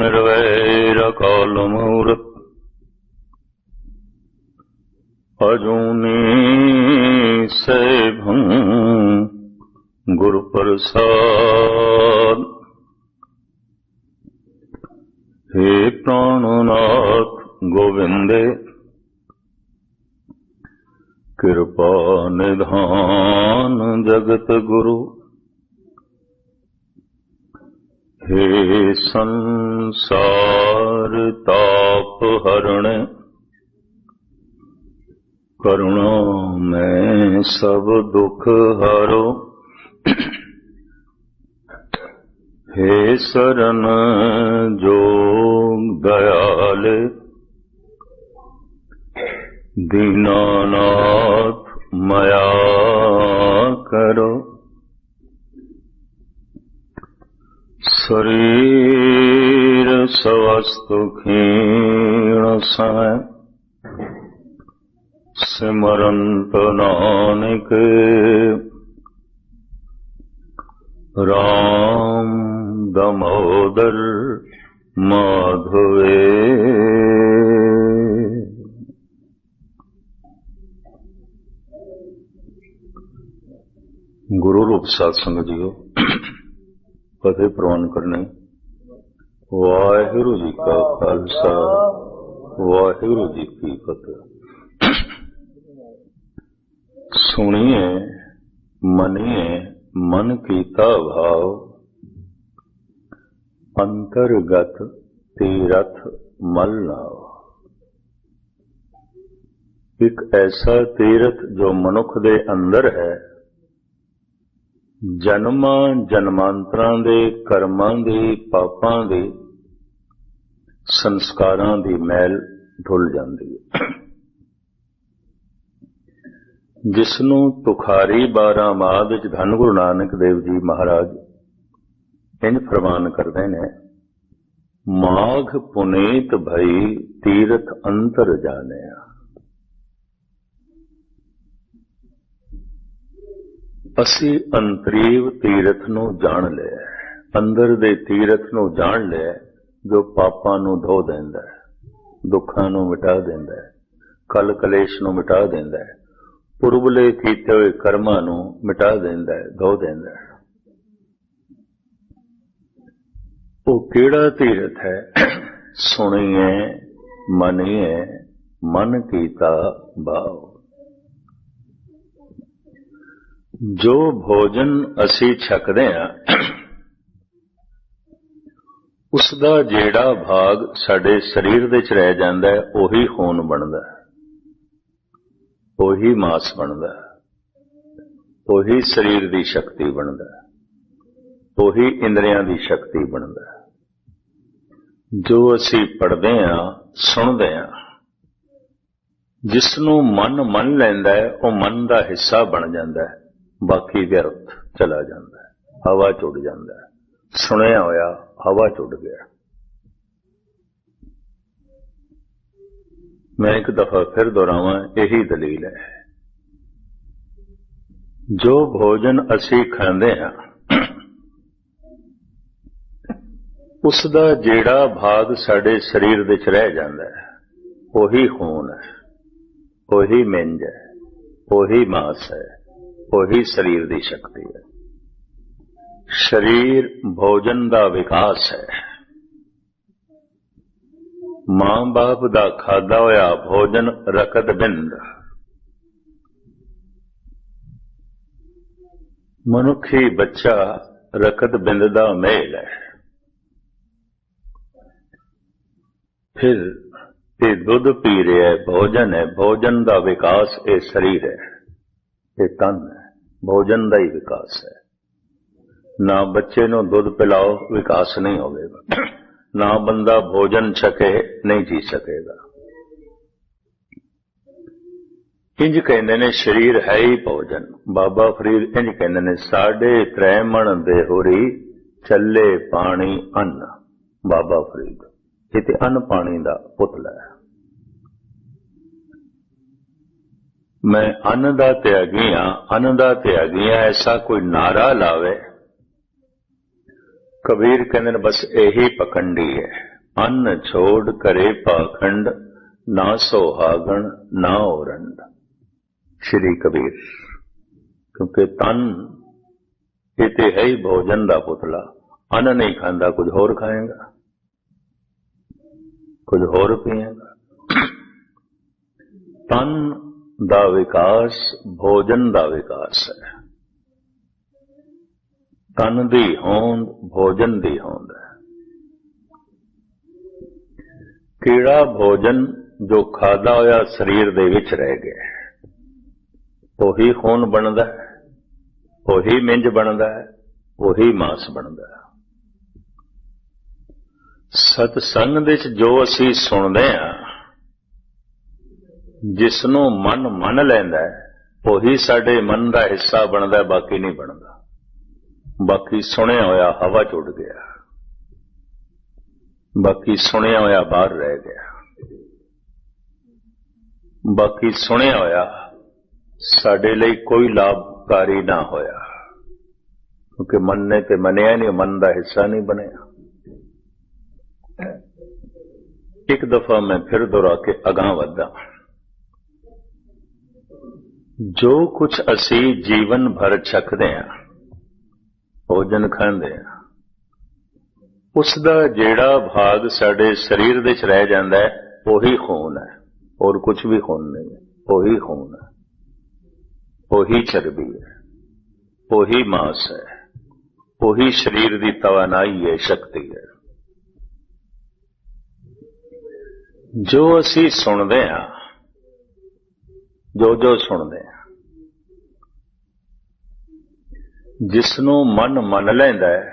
निर्वैर अकाल मूरत अजूनी सैभं गुरु प्रसाद। हे प्राणनाथ गोविंदे कृपा निधान जगत गुरु। हे संसार ताप हरण करुणा में सब दुख हरो। हे शरण जोग दयाल दीनानाथ मया करो। शरीर स्वस्थ क्षीण सै सिमरंत नानक राम दामोदर माधवे। गुरु रूप साध संगत जीओ, फतेह प्रवान करने। वाहिगुरु जी का खालसा, वाहिगुरु जी की फतेह। सुनिए मनिए मन कीता भाव, अंतर्गत तीरथ मल नाव। एक ऐसा तीरथ जो मनुख दे अंदर है, जन्मां जन्मांतरां दे कर्मां दी पापां दी संस्कारां दी मैल धुल जांदी है। जिसनूं तुखारी 12 माद च धन गुरु नानक देव जी महाराज इंज फरमान करते हैं, माघ पुनीत भई तीरथ अंतर जानिया। असी अंतरीव तीरथ नूं जान लिया, अंदर दे तीरथ नूं जान लिया जो पापां नूं धो देंदा है, दुखां नूं मिटा देंदा है, कल कलेश नूं मिटा देंदा है, पुरबले कीते हुए कर्मां नूं मिटा देंदा है, धो देंदा है। वो केड़ा तीरथ है? सुनिए मनिए मन कीता भाव। जो भोजन असी छकदे हां, उसदा जेड़ा भाग साडे शरीर दे च रह जांदा है, ओही खून बनदा है, ओही मास बनदा है, ओही शरीर दी शक्ति बनदा है, ओही इंद्रियां दी शक्ति बनदा है। जो असी पढ़दे हां, सुणदे हां, जिसनूं मन मन लैंदा है, वो मन दा हिस्सा बन जांदा है, बाकी व्यर्थ चला जाता है, हवा चुड़ जाता है। सुनिया होया हवा चुड़ गया। मैं एक दफा फिर दोहरावां, यही दलील है। जो भोजन असी खांदे हां, उसदा जेड़ा भाग साडे शरीर दे च रह जांदा है, ओही खून है, ओही मिंज है, ओही मास है, वही शरीर की शक्ति है। शरीर भोजन का विकास है। मां बाप का खादा होया भोजन रकत बिंद। मनुखी बच्चा रकत बिंद का मेल है। फिर ये दुध पी रहा है, भोजन है, भोजन का विकास ये शरीर है, ये तन है, भोजन का ही विकास है। ना बच्चे नूं दुध पिलाओ विकास नहीं होगा, ना बंदा भोजन छके नहीं जी सकेगा। इंज कहंदे ने शरीर है ही भोजन। बाबा फरीद इंज कहंदे ने, साढ़े त्रैमण देहोरी चले पानी अन्न। बाबा फरीद इते अन्न पानी का पुतला है। मैं अन्न दा त्यागी हां, अन्न दा त्यागी हां, ऐसा कोई नारा लावे, कबीर कहंदे ने बस यही पखंडी है। अन्न छोड़ करे पाखंड, ना सोहागण ना ओरंड। श्री कबीर। क्योंकि तन ये तो है ही भोजन का पुतला, अन्न नहीं खांदा कुछ होर खाएगा, कुछ होर पिएगा। तन का विकास भोजन का विकास है। तन दी होंद भोजन दी होंद है। कीड़ा भोजन जो खादा होया शरीर दे विच रह गया, वही खून बनता है, वही मिंज बनता है, वही मांस बनता है। सतसंग विच जो असी सुनते हैं, जिसनों मन मन लैंदा है, वही साडे मन का हिस्सा बनता है, बाकी नहीं बनता। बाकी सुनिया होया हवा च उड़ गया, बाकी सुनिया होया बाहर रह गया, बाकी सुनिया होया साडे लई कोई लाभकारी ना होया, क्योंकि मन ने तो मनिया नहीं, मन का हिस्सा नहीं बनया। एक दफा मैं फिर दोहरा के अगां वधा। जो कुछ असी जीवन भर छकदे हैं, भोजन खांदे हैं, उसका जेड़ा भाग साडे शरीर दे च रह जांदा है, वही खून है, और कुछ भी खून नहीं है। वही खून है, वही चर्बी है, वही मांस है, वही शरीर की तवानाई है, शक्ति है। जो असी सुनते हैं, जो सुनते हैं, जिसनों मन मन लैंदा है,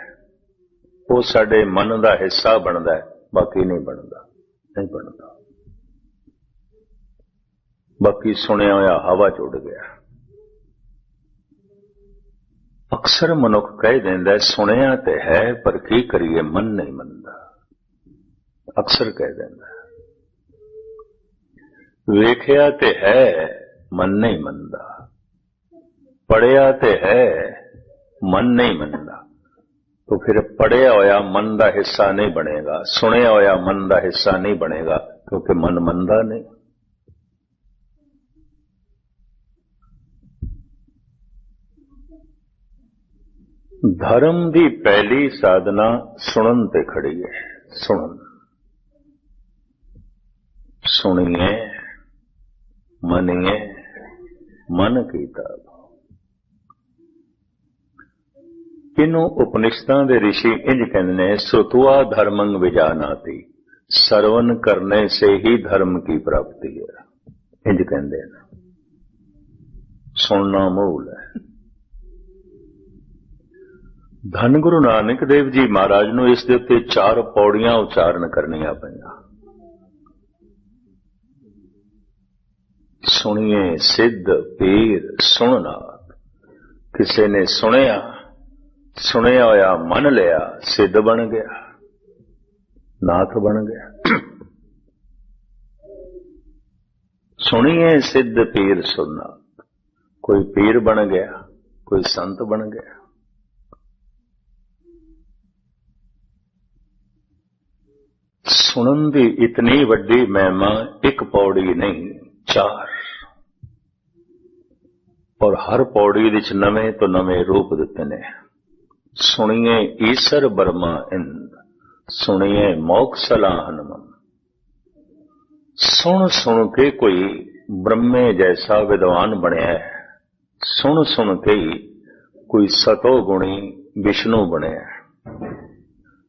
वो साडे मन का हिस्सा बनता है, बाकी नहीं बनता, नहीं बनता। बाकी सुनिया होया हवा च उड़ गया। अक्सर मनुख कह देंदा है, सुनिया ते है पर की करिए, मन नहीं मनता। अक्सर कह देंदा है, वेखिया ते है मन नहीं मनता, पढ़िया ते है मन नहीं मनता। तो फिर पढ़िया होया मन का हिस्सा नहीं बनेगा, सुनिया होया मन का हिस्सा नहीं बनेगा, क्योंकि मन मनदा नहीं। धर्म की पहली साधना सुनन ते खड़ी है। सुनन, सुनिए मनिए मन कीता। इनू उपनिषदां दे ऋषि इंज कहते ने, श्रुत्वा धर्मं विजानाति, श्रवण करने से ही धर्म की प्राप्ति है। इंज कहते हैं, सुनना मूल है। धन गुरु नानक देव जी महाराज नूं इस दे उत्ते 4 पौड़ियां उच्चारण करनियां पईयां। सुनिए सिद्ध पीर सुननाथ। किसी ने सुनिया, सुनिया होया मन लिया, सिद्ध बन गया, नाथ बन गया। सुनिए सिद्ध पीर सुननाथ, कोई पीर बन गया, कोई संत बन गया। सुनन दी इतनी वड्डी महिमा एक पौड़ी नहीं, 4, और हर पौड़ी विच नवे तो नवे रूप दिते ने। सुनिए ईसर बर्मा इंद, सुनिए मोक्षला हनुमान। सुन सुन के कोई ब्रह्मे जैसा विद्वान बनया है, सुन सुन के ही कोई सतो गुणी विष्णु बनया है,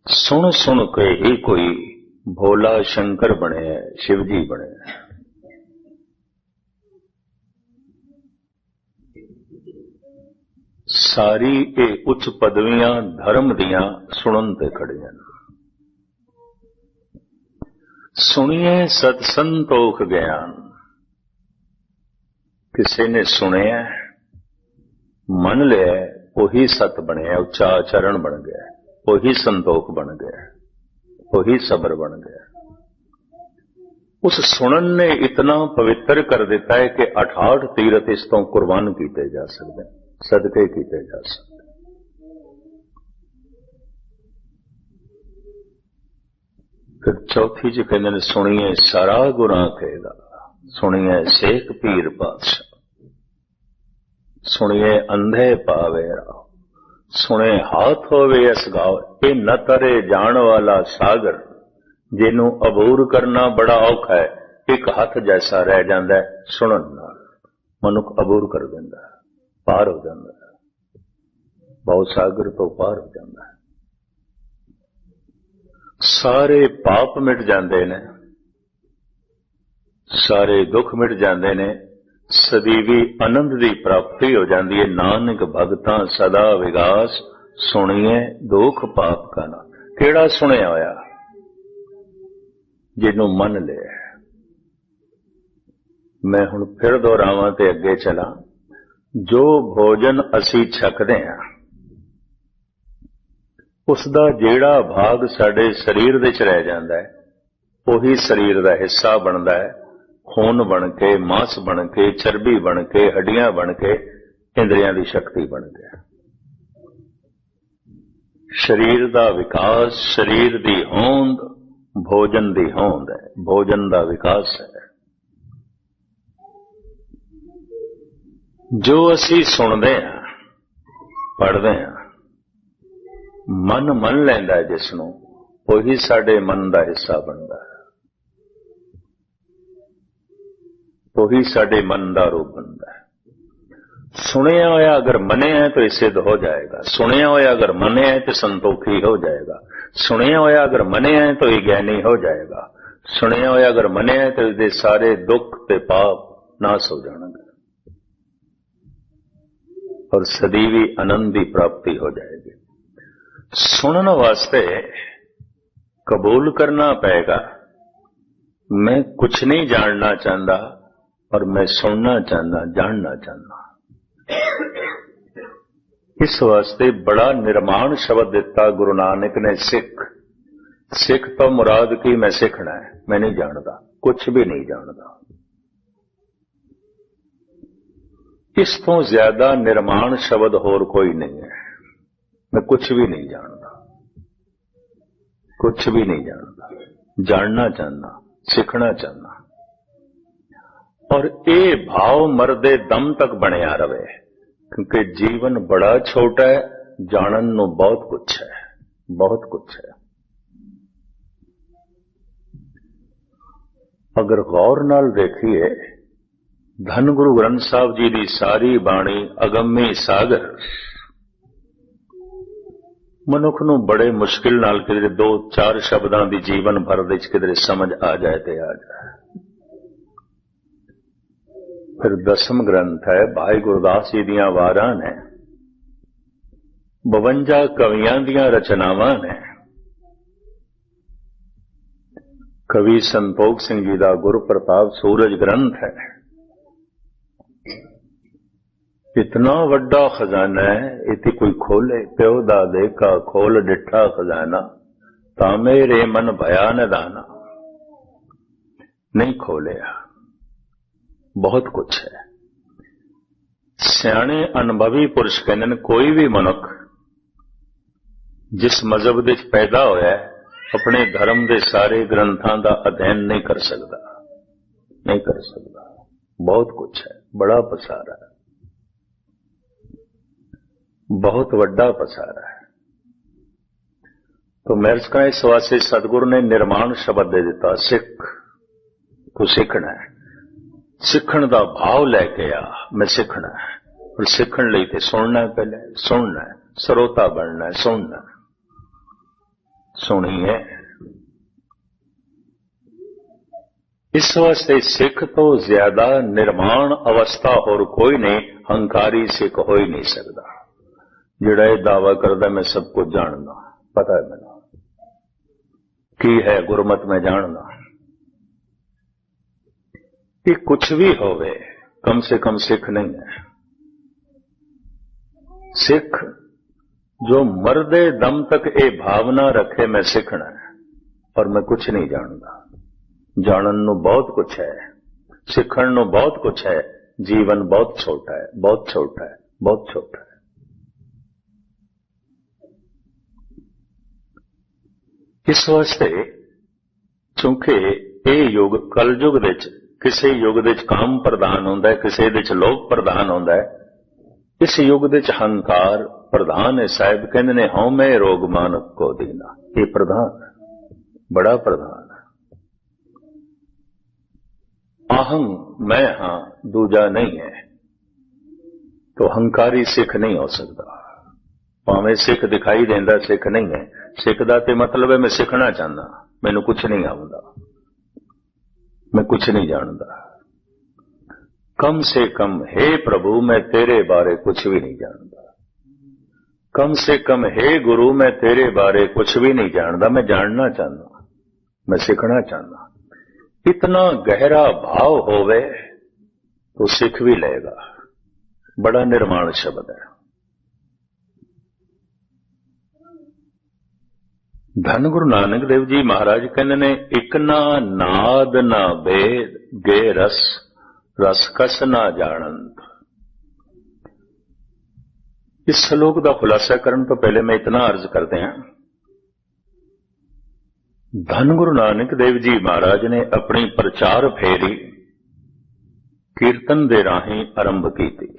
सुन सुन के ही कोई भोला शंकर बने, शिव जी बने। सारी ये उच्च पदवियां धर्म दियां सुनन ते खड़ियां। सुनिए सतसंतोख ज्ञान। किसी ने सुनिया, मन लिया, वही सत बनया, उच्चा चरण बन गया, वही संतोख बन गया, वही सबर बन गया। उस सुनन ने इतना पवित्र कर देता है कि 68 तीर्थ इस तो कुर्बान किए जा सकते, सदके किए जा सकते। फिर चौथी च कहते ने सुनिए सारा गुनाह कहेगा, सुनिए शेख पीर पातशाह, सुनिए अंधे पावे राव, सुने हाथ होवे अस गाओ। ये न तरे जान वाला सागर जिन्हों अबूर करना बड़ा औखा है, एक हाथ जैसा रह जाता है, सुनन नाल मनुख अबूर कर देंदा है, पार हो जाता है, बहुत सागर तो पार हो जाता है। सारे पाप मिट जाते ने, सारे दुख मिट जाते ने, सदीवी आनंद की प्राप्ति हो जाती है। नानक भगतां सदा विगास, सुनिए दुख पाप का ना। केड़ा सुनिया होया? जिन्हों मन लिया। मैं हुण फिर दोहरावां ते अगे चला। जो भोजन असी छकदे हां, उसका जेड़ा भाग साडे शरीर दे च रह जांदा है, उही शरीर का हिस्सा बनता है। खून बन के, मांस बन के, चर्बी बन के, हड्डियां बन के, इंद्रियां की शक्ति बन गया। शरीर का विकास, शरीर की होंद भोजन की होंद है, भोजन का विकास है। जो असी सुनते हैं, पढ़ते हैं, मन मन लैंदा है जिसनों, वही साडे मन का हिस्सा बनता है, वही साडे मन का रूप बनता है। सुनिया होया अगर मने है तो सिद्ध हो जाएगा, सुनिया होया अगर मने है तो संतोखी हो जाएगा, सुनिया होया अगर मने है तो ज्ञानी हो जाएगा, सुनिया होया अगर मने है तो इसके सारे दुख ते पाप नाश हो जाएंगे और सदीवी आनंद की प्राप्ति हो जाएगी। सुनने वास्ते कबूल करना पड़ेगा, मैं कुछ नहीं जानना चाहता और मैं सुनना चाहता, जानना चाहता। इस वास्ते बड़ा निर्माण शब्द दिता गुरु नानक ने, सिख। सिख तो मुराद की मैं सीखना है, मैं नहीं जानता, कुछ भी नहीं जानता। इस तो ज्यादा निर्माण शब्द होर कोई नहीं है। मैं कुछ भी नहीं जानता, कुछ भी नहीं जानता, जानना चाहना, सीखना चाहना। और ये भाव मरदे दम तक बनया रहे, क्योंकि जीवन बड़ा छोटा है, जानन नूं बहुत कुछ है, बहुत कुछ है। अगर गौर नाल देखिए, धन गुरु ग्रंथ साहब जी की सारी बाणी अगम्मी सागर मनुख नूं बड़े मुश्किल नाल किधरे दो चार शब्दां दी जीवन भर दे किधरे समझ आ जाए ते आ जाए। फिर दसम ग्रंथ है भाई गुरदास जी दियां वारां ने, 52 कवियां दियां रचनावां ने। कवि संतोख सिंह जी का गुरु प्रताप सूरज ग्रंथ है। इतना वड्डा खजाना है, इति कोई खोले, प्यो दा देखा खोल डिठा खजाना, ता मेरे मन भया निदाना। नहीं खोलिया, बहुत कुछ है। सियाणे अनुभवी पुरुष कहते हैं, कोई भी मनुख जिस मजहब दे पैदा होया है, अपने धर्म के सारे ग्रंथों का अध्ययन नहीं कर सकता, नहीं कर सकता। बहुत कुछ है, बड़ा पसारा है, बहुत वड्डा पसारा है। तो मेरे इस वास्ते सतगुरु ने निर्माण शब्द दे दिता, सिख को सीखना है। सीखण का भाव लैके आ, मैं सीखना है। और सीखण लई ते सुनना है, पहले सुनना है, सरोता बनना है, सुनना है। सुनिए, इस वास्ते सिख तो ज्यादा निर्माण अवस्था और कोई नहीं, हंकारी सिख हो ही नहीं सकता। जिहड़ा ये दावा करदा मैं सब कुछ जानना, पता है मैनूं की है गुरमत में जानना, कि कुछ भी होवे कम से कम सिख नहीं है। सिख जो मरदे दम तक ये भावना रखे मैं सीखना है और मैं कुछ नहीं जानता। जानन नूं बहुत कुछ है, सीखण नूं बहुत कुछ है। जीवन बहुत छोटा है, बहुत छोटा है, बहुत छोटा है। इस वास्ते क्योंकि ये युग कलयुग दे विच किसी युग दे विच काम प्रधान होंदा है, किसी दे विच लोभ प्रधान होंदा है। इस युग दे विच हंकार प्रधान है। साहिब कहंदे ने हऊं मैं रोग मानक को दीना, ये प्रधान बड़ा प्रधान है। अहं मैं हां दूजा नहीं है, तो हंकारी सिख नहीं हो सकता। भावें सिख दिखाई देंदा सिख नहीं है। सिख दा ते मतलब है मैं सिखना चाहना, मैनू कुछ नहीं आउंदा, मैं कुछ नहीं जानता। कम से कम हे प्रभु मैं तेरे बारे कुछ भी नहीं जानता, कम से कम हे गुरु मैं तेरे बारे कुछ भी नहीं जानता। मैं जानना चाहना, मैं सीखना चाहना। इतना गहरा भाव होवे तो सीख भी लेगा। बड़ा निर्माण शब्द है। धन गुरु नानक देव जी महाराज कहने ने इक ना नाद ना भेद गे रस रस कस ना जानंत। इस श्लोक का खुलासा करने तो पहले मैं इतना अर्ज करते हैं। धन गुरु नानक देव जी महाराज ने अपनी प्रचार फेरी कीर्तन दे राही आरंभ की थी।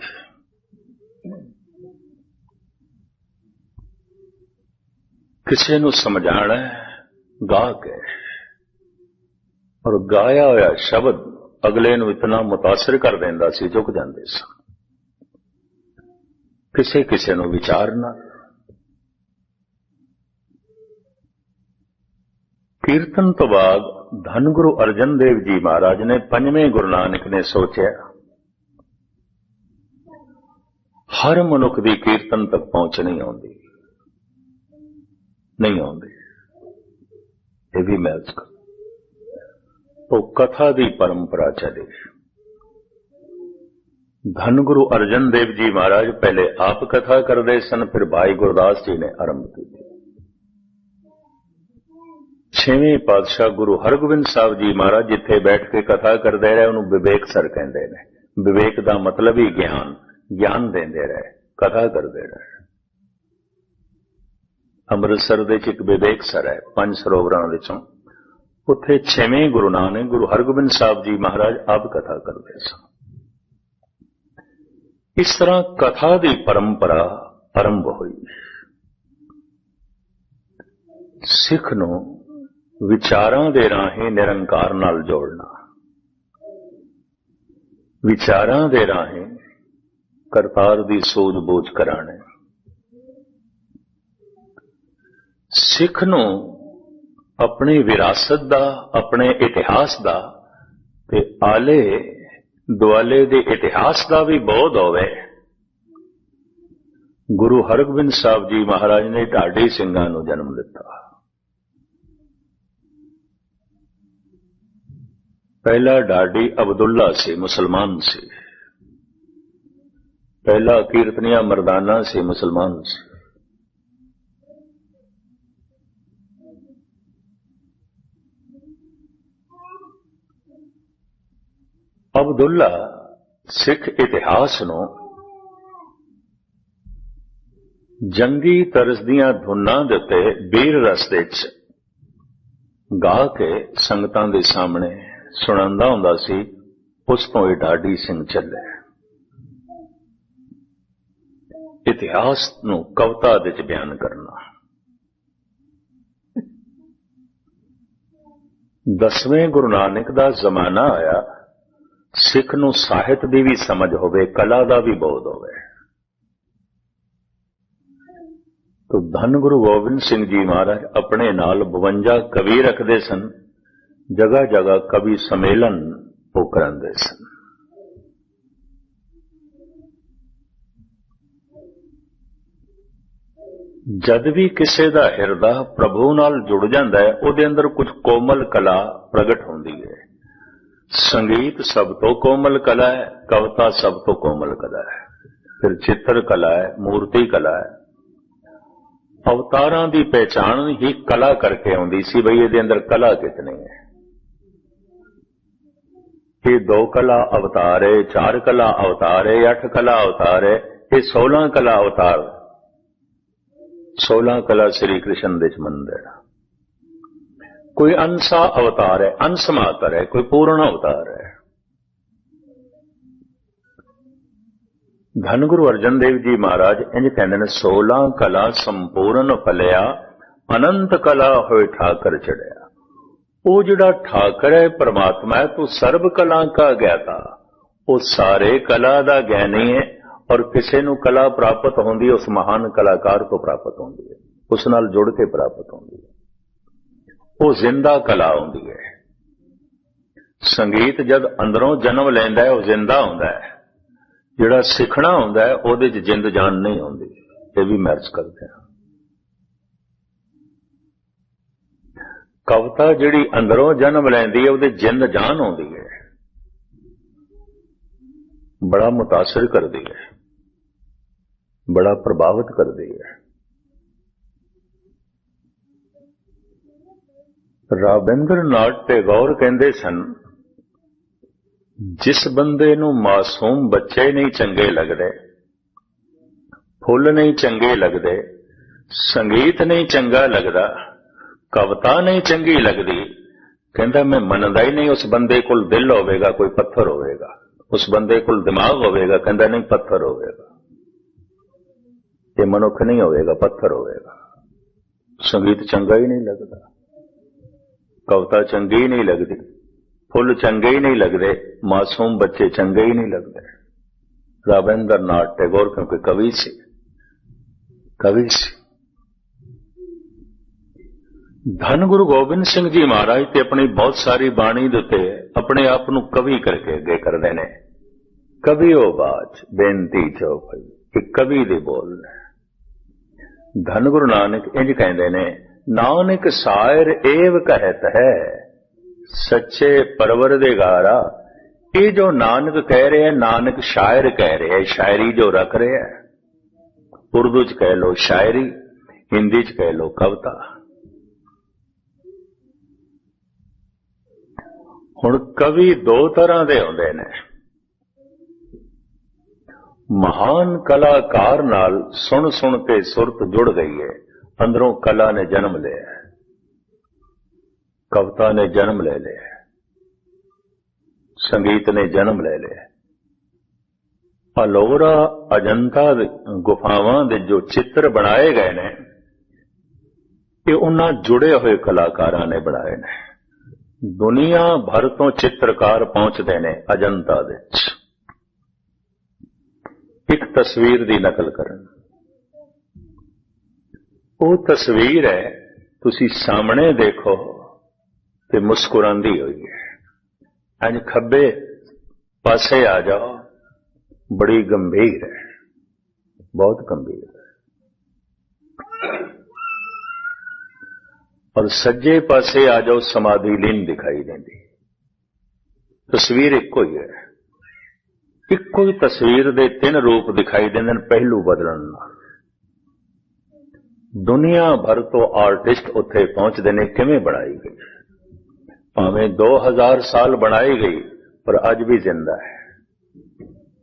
किसी नूं समझाना गा के, और गाया होया शब्द अगले नूं इतना मुतासिर कर देंदा सी झुक जांदे सन। किसे किसे नूं विचारना। कीर्तन तो बाद धन गुरु अर्जन देव जी महाराज ने पंजवें गुरु नानक ने सोचा हर मनुख दी कीर्तन तक पहुंच नहीं आउंदी, नहीं आउंदी। ये भी मैं कर तो कथा दी परंपरा चली। धन गुरु अर्जन देव जी महाराज पहले आप कथा करते सन, फिर भाई गुरदास जी ने आरंभ की। छेवें पातशाह गुरु हरगोबिंद साहब जी महाराज जिथे बैठ के कथा करते रहे उन्होंने विवेक सर कहते हैं। विवेक का मतलब ही ज्ञान, ज्ञान देंदे रहे, कथा करते रहे। अमृतसर दे एक विवेक सर है, 5 सरोवरां विचों, उत्थे छेवें गुरु नानक गुरु हरगोबिंद साहब जी महाराज आप कथा करते सन। इस तरह कथा की परंपरा आरंभ हुई। सिख नूं विचारां दे राहें निरंकार नाल जोड़ना, विचारां दे राहें करतार दी सूझबूझ कराने। सिख नूं अपनी विरासत दा, अपने इतिहास दा ते आले दुआले दे इतिहास दा भी बोध होवे। गुरु हरगोबिंद साहब जी महाराज ने ढाडी ਸਿੰਘਾਂ ਨੂੰ जन्म दिता। पहला ढाडी अब्दुल्ला से मुसलमान से, पहला कीर्तनिया मर्दाना से मुसलमान से। अब्दुल्ला सिख इतिहास नूं जंगी तरज दियां धुनां दे उत्ते बीर रस दे विच गा के संगतां दे सामने सुणांदा हुंदा सी। उस तो ही ढाडी सिंह चले। इतिहास नूं कविता दे विच बयान करना। 10वें गुरु नानक दा जमाना आया, सिख नूं ਸਾਹਿਤ ਦੀ भी समझ होवे, कला दा भी बोध होवे। तो धन गुरु गोबिंद सिंह जी महाराज अपने नाल 52 कवि रखते सन। जगह जगह कवि सम्मेलन वो करांदे सन। जद भी किसी का हिरदा प्रभु नाल जुड़ जाता है, उहदे अंदर कुछ कोमल कला प्रगट होंदी है। संगीत सब तो कोमल कला है, कविता सब तो कोमल कला है, फिर चित्र कला है, मूर्ति कला है। अवतारां दी पहचान ही कला करके आउंदी सी, बई इहदे अंदर कला कितनी है। ये 2 कला अवतार है, 4 कला अवतार है, 8 कला अवतार है, ये 16 कला अवतार। 16 कला श्री कृष्ण दे मंदिर। कोई अंसा अवतार है, अंश मात्र है, कोई पूर्ण अवतार है। धन गुरु अर्जन देव जी महाराज इंज कहते हैं, 16 कला संपूर्ण फलिया, अनंत कला होए ठाकर चढ़िया। वो जिहड़ा ठाकर है परमात्मा है, तो सर्व कला का ज्ञाता, वो सारे कला दा ज्ञानी है। और किसी नूं कला प्राप्त होंदी है, उस महान कलाकार तो प्राप्त होंदी है, उस नाल जुड़ के प्राप्त होंदी है। वो जिंदा कला होंदी है। संगीत जद अंदरों जन्म लैंदा है, वो जिंदा होंदा है। जिहड़ा सिखना होंदा है, ਉਹਦੇ 'ਚ जिंद जान नहीं होंदी। ये भी मैच करते हैं। कविता जिहड़ी अंदरों जन्म लैंदी है, ਉਹਦੇ जिंद जान होंदी है, बड़ा मुतासिर करदी है, बड़ा प्रभावित करदी है। राबिंद्र नाथ टैगोर कहंदे सन, जिस बंदे नूं मासूम बच्चे नहीं चंगे लगदे, फुल नहीं चंगे लगदे, संगीत नहीं चंगा लगदा, कविता नहीं चंगी लगदी, कहंदा मैं मनदा ही नहीं उस बंदे कोल दिल होवेगा, कोई पत्थर होवेगा। उस बंदे कोल दिमाग होवेगा, कहंदा नहीं पत्थर होवेगा। ये मनुख नहीं होवेगा, पत्थर होवेगा। संगीत चंगा ही नहीं लगदा, कविता चंगी ही नहीं लगदी, फुल चंगे ही नहीं लगते, मासूम बच्चे चंगे ही नहीं लगते। राबिंद्र नाथ टैगोर क्योंकि कवि से धन गुरु गोबिंद सिंह जी महाराज ते अपनी बहुत सारी बाणी दे उत्ते अपने आप नूं कवि करके अगे करदे ने। कवि ओ बाज बेनती चौपाई, कि कवि दे बोल ने। धन गुरु नानक इंज कहंदे ने, नानक सायर एव कहत है, सच्चे परवरदिगारा। ये जो नानक कह रहे हैं, नानक शायर कह रहे हैं, शायरी जो रख रहे हैं, उर्दू च कह लो शायरी, हिंदी च कह लो कविता। हुण कवि दो तरह दे होंदे ने। महान कलाकार नाल सुन सुन के सुरत जुड़ गई है, अंदरों कला ने जन्म लिया, कविता ने जन्म ले लिया, संगीत ने जन्म ले लिया। अलोरा अजंता गुफावां दे जो चित्र बनाए गए ने, ये उन्हां जुड़े हुए कलाकारां ने बनाए ने। दुनिया भर तो चित्रकार पहुंचते ने अजंता दे एक तस्वीर दी नकल करन। वो तस्वीर है, तुसी सामने देखो ते मुस्कुरांदी हुई है। अंज खब्बे पासे आ जाओ, बड़ी गंभीर है, बहुत गंभीर है। और सज्जे पासे आ जाओ, समाधि लीन दिखाई देंदी। तस्वीर इको ही है, इको ही तस्वीर दे 3 रूप दिखाई देंदे ने पहलू बदलन नाल। दुनिया भर तो आर्टिस्ट उत्थे पहुंचते ने, किवें बनाई गई, भावें 2000 साल बनाई गई, पर अज भी जिंदा है,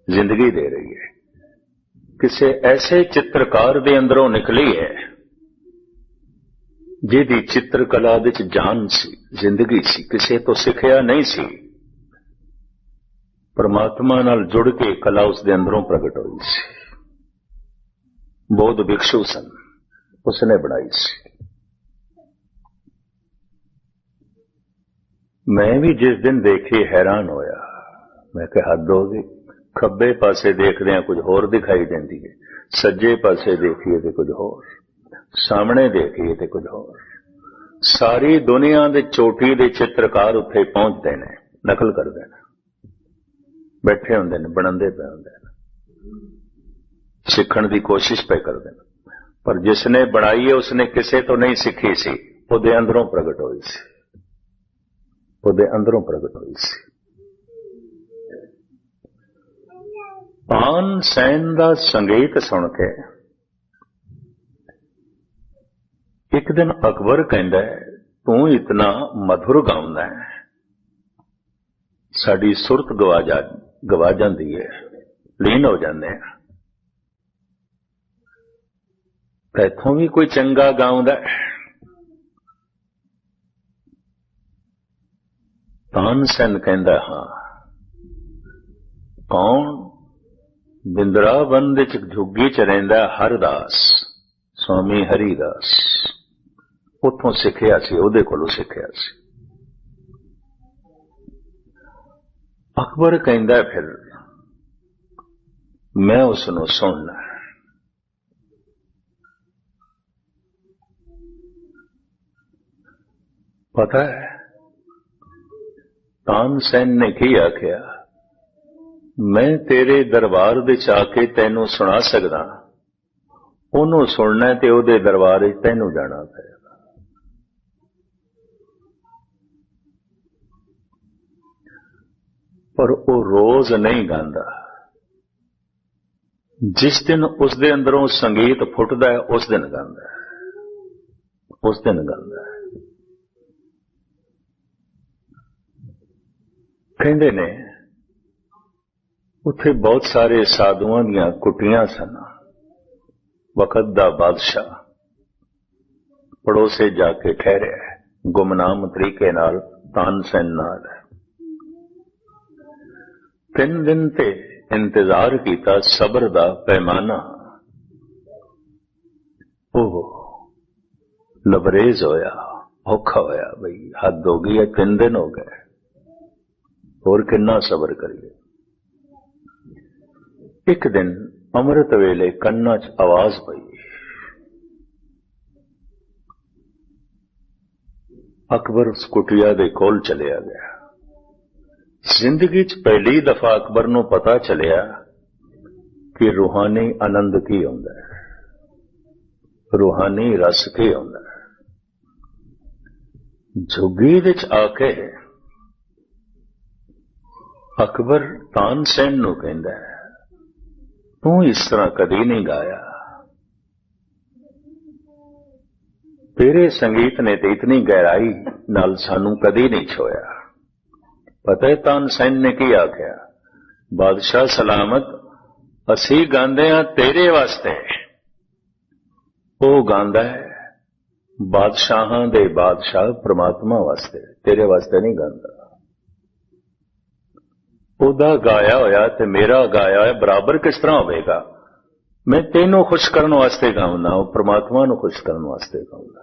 जिंदगी दे रही है। किसी ऐसे चित्रकार दे अंदरों निकली है जिहदी चित्रकला विच जान सी, जिंदगी सी, किसी तो सिखिया नहीं सी। परमात्मा नाल जुड़ के कला उसदे अंदरों प्रगट हुई सी। बौद्ध भिक्षु सन, उसने बनाई सी। मैं भी जिस दिन देखी हैरान होया, मैं कहा हद हो गई। खब्बे पासे देखदे कुछ होर दिखाई देंदी है, सज्जे पासे देखिए तो कुछ होर, सामने देखिए तो कुछ होर। सारी दुनिया दे चोटी दे चित्रकार उत्थे पहुंचते ने, नकल करते हैं, बैठे होंदे ने, बनांदे पे होंदे ने, सीखण दी कोशिश पे करते हैं। पर जिसने बनाई है उसने किसे तो नहीं सीखी सी, ਉਹਦੇ अंदरों प्रगट हुई सी, ਉਹਦੇ अंदरों प्रगट हुई सी। तान सैन दा संगीत सुन के एक दिन अकबर कहंदा है, तू इतना मधुर गाउंदा है, साडी सुरत गवा जांदी है, लीन हो जांदे हैं। तैथों भी कोई चंगा गाउंदा है। ਤਾਨਸੈਨ ਕਹਿੰਦਾ ਹਾਂ। ਕੌਣ? ਬਿੰਦਰਾਵਨ ਦੇ ਝੁੱਗੀ ਚ ਰਹਿੰਦਾ ਹਰਦਾਸ, ਸਵਾਮੀ ਹਰੀਦਾਸ। ਉੱਥੋਂ ਸਿੱਖਿਆ ਸੀ, ਉਹਦੇ ਕੋਲੋਂ ਸਿੱਖਿਆ ਸੀ। ਅਕਬਰ ਕਹਿੰਦਾ ਫਿਰ ਮੈਂ ਉਸ ਨੂੰ ਸੁਣਨਾ। ਪਤਾ ਹੈ ਤਾਨਸੈਨ ਨੇ ਕੀ ਆਖਿਆ? ਮੈਂ ਤੇਰੇ ਦਰਬਾਰ ਵਿੱਚ ਆ ਕੇ ਤੈਨੂੰ ਸੁਣਾ ਸਕਦਾ, ਉਹਨੂੰ ਸੁਣਨਾ ਤੇ ਉਹਦੇ ਦਰਬਾਰ ਵਿੱਚ ਤੈਨੂੰ ਜਾਣਾ ਪਏਗਾ। ਪਰ ਉਹ ਰੋਜ਼ ਨਹੀਂ ਗਾਉਂਦਾ। ਜਿਸ ਦਿਨ ਉਸ ਦੇ ਅੰਦਰੋਂ ਸੰਗੀਤ ਫੁੱਟਦਾ ਹੈ ਉਸ ਦਿਨ ਗਾਉਂਦਾ ਹੈ, ਉਸ ਦਿਨ ਗਾਉਂਦਾ ਹੈ। ਕਹਿੰਦੇ ਨੇ ਉੱਥੇ ਬਹੁਤ ਸਾਰੇ ਸਾਧੂਆਂ ਦੀਆਂ ਕੁਟੀਆਂ ਸਨ। ਵਕਤ ਦਾ ਬਾਦਸ਼ਾਹ ਪੜੋਸੇ ਜਾ ਕੇ ਠਹਿਰਿਆ ਗੁਮਨਾਮ ਤਰੀਕੇ ਨਾਲ ਤਾਨਸੈਨ ਨਾਲ। 3 ਦਿਨ ਤੇ ਇੰਤਜ਼ਾਰ ਕੀਤਾ, ਸਬਰ ਦਾ ਪੈਮਾਨਾ। ਉਹ ਲਬਰੇਜ਼ ਹੋਇਆ, ਔਖਾ ਹੋਇਆ, ਬਈ ਹੱਦ ਹੋ ਗਈ ਹੈ, 3 ਦਿਨ ਹੋ ਗਏ, ਹੋਰ ਕਿੰਨਾ ਸਬਰ ਕਰੀਏ। ਇੱਕ ਦਿਨ ਅੰਮ੍ਰਿਤ ਵੇਲੇ ਕੰਨਾਂ 'ਚ ਆਵਾਜ਼ ਪਈ। ਅਕਬਰ ਉਸ ਕੁਟਿਆ ਦੇ ਕੋਲ ਚਲਿਆ ਗਿਆ। ਜ਼ਿੰਦਗੀ 'ਚ ਪਹਿਲੀ ਦਫਾ ਅਕਬਰ ਨੂੰ ਪਤਾ ਚੱਲਿਆ ਕਿ ਰੂਹਾਨੀ ਆਨੰਦ ਕੀ ਹੁੰਦਾ ਹੈ, ਰੂਹਾਨੀ ਰਸ ਕੀ ਹੁੰਦਾ ਹੈ। ਝੁੱਗੀ ਵਿੱਚ ਆ ਕੇ ਅਕਬਰ ਤਾਨਸੈਨ ਨੂੰ ਕਹਿੰਦਾ ਹੈ, ਤੂੰ ਇਸ ਤਰ੍ਹਾਂ ਕਦੀ ਨਹੀਂ ਗਾਇਆ, ਤੇਰੇ ਸੰਗੀਤ ਨੇ ਤੇ ਇਤਨੀ ਗਹਿਰਾਈ ਨਾਲ ਸਾਨੂੰ ਕਦੀ ਨਹੀਂ ਛੋਇਆ। ਪਤਾ ਹੈ ਤਾਨਸੈਨ ਨੇ ਕੀ ਆਖਿਆ? ਬਾਦਸ਼ਾਹ ਸਲਾਮਤ, ਅਸੀਂ ਗਾਉਂਦੇ ਹਾਂ ਤੇਰੇ ਵਾਸਤੇ। ਉਹ ਗਾਉਂਦਾ ਹੈ ਬਾਦਸ਼ਾਹਾਂ ਦੇ ਬਾਦਸ਼ਾਹ ਪ੍ਰਮਾਤਮਾ ਵਾਸਤੇ, ਤੇਰੇ ਵਾਸਤੇ ਨਹੀਂ ਗਾਉਂਦਾ। ਉਹਦਾ ਗਾਇਆ ਹੋਇਆ ਤੇ ਮੇਰਾ ਗਾਇਆ ਹੋਇਆ ਬਰਾਬਰ ਕਿਸ ਤਰ੍ਹਾਂ ਹੋਵੇਗਾ? ਮੈਂ ਤੈਨੂੰ ਖੁਸ਼ ਕਰਨ ਵਾਸਤੇ ਗਾਉਂਦਾ, ਉਹ ਪ੍ਰਮਾਤਮਾ ਨੂੰ ਖੁਸ਼ ਕਰਨ ਵਾਸਤੇ ਗਾਉਂਦਾ।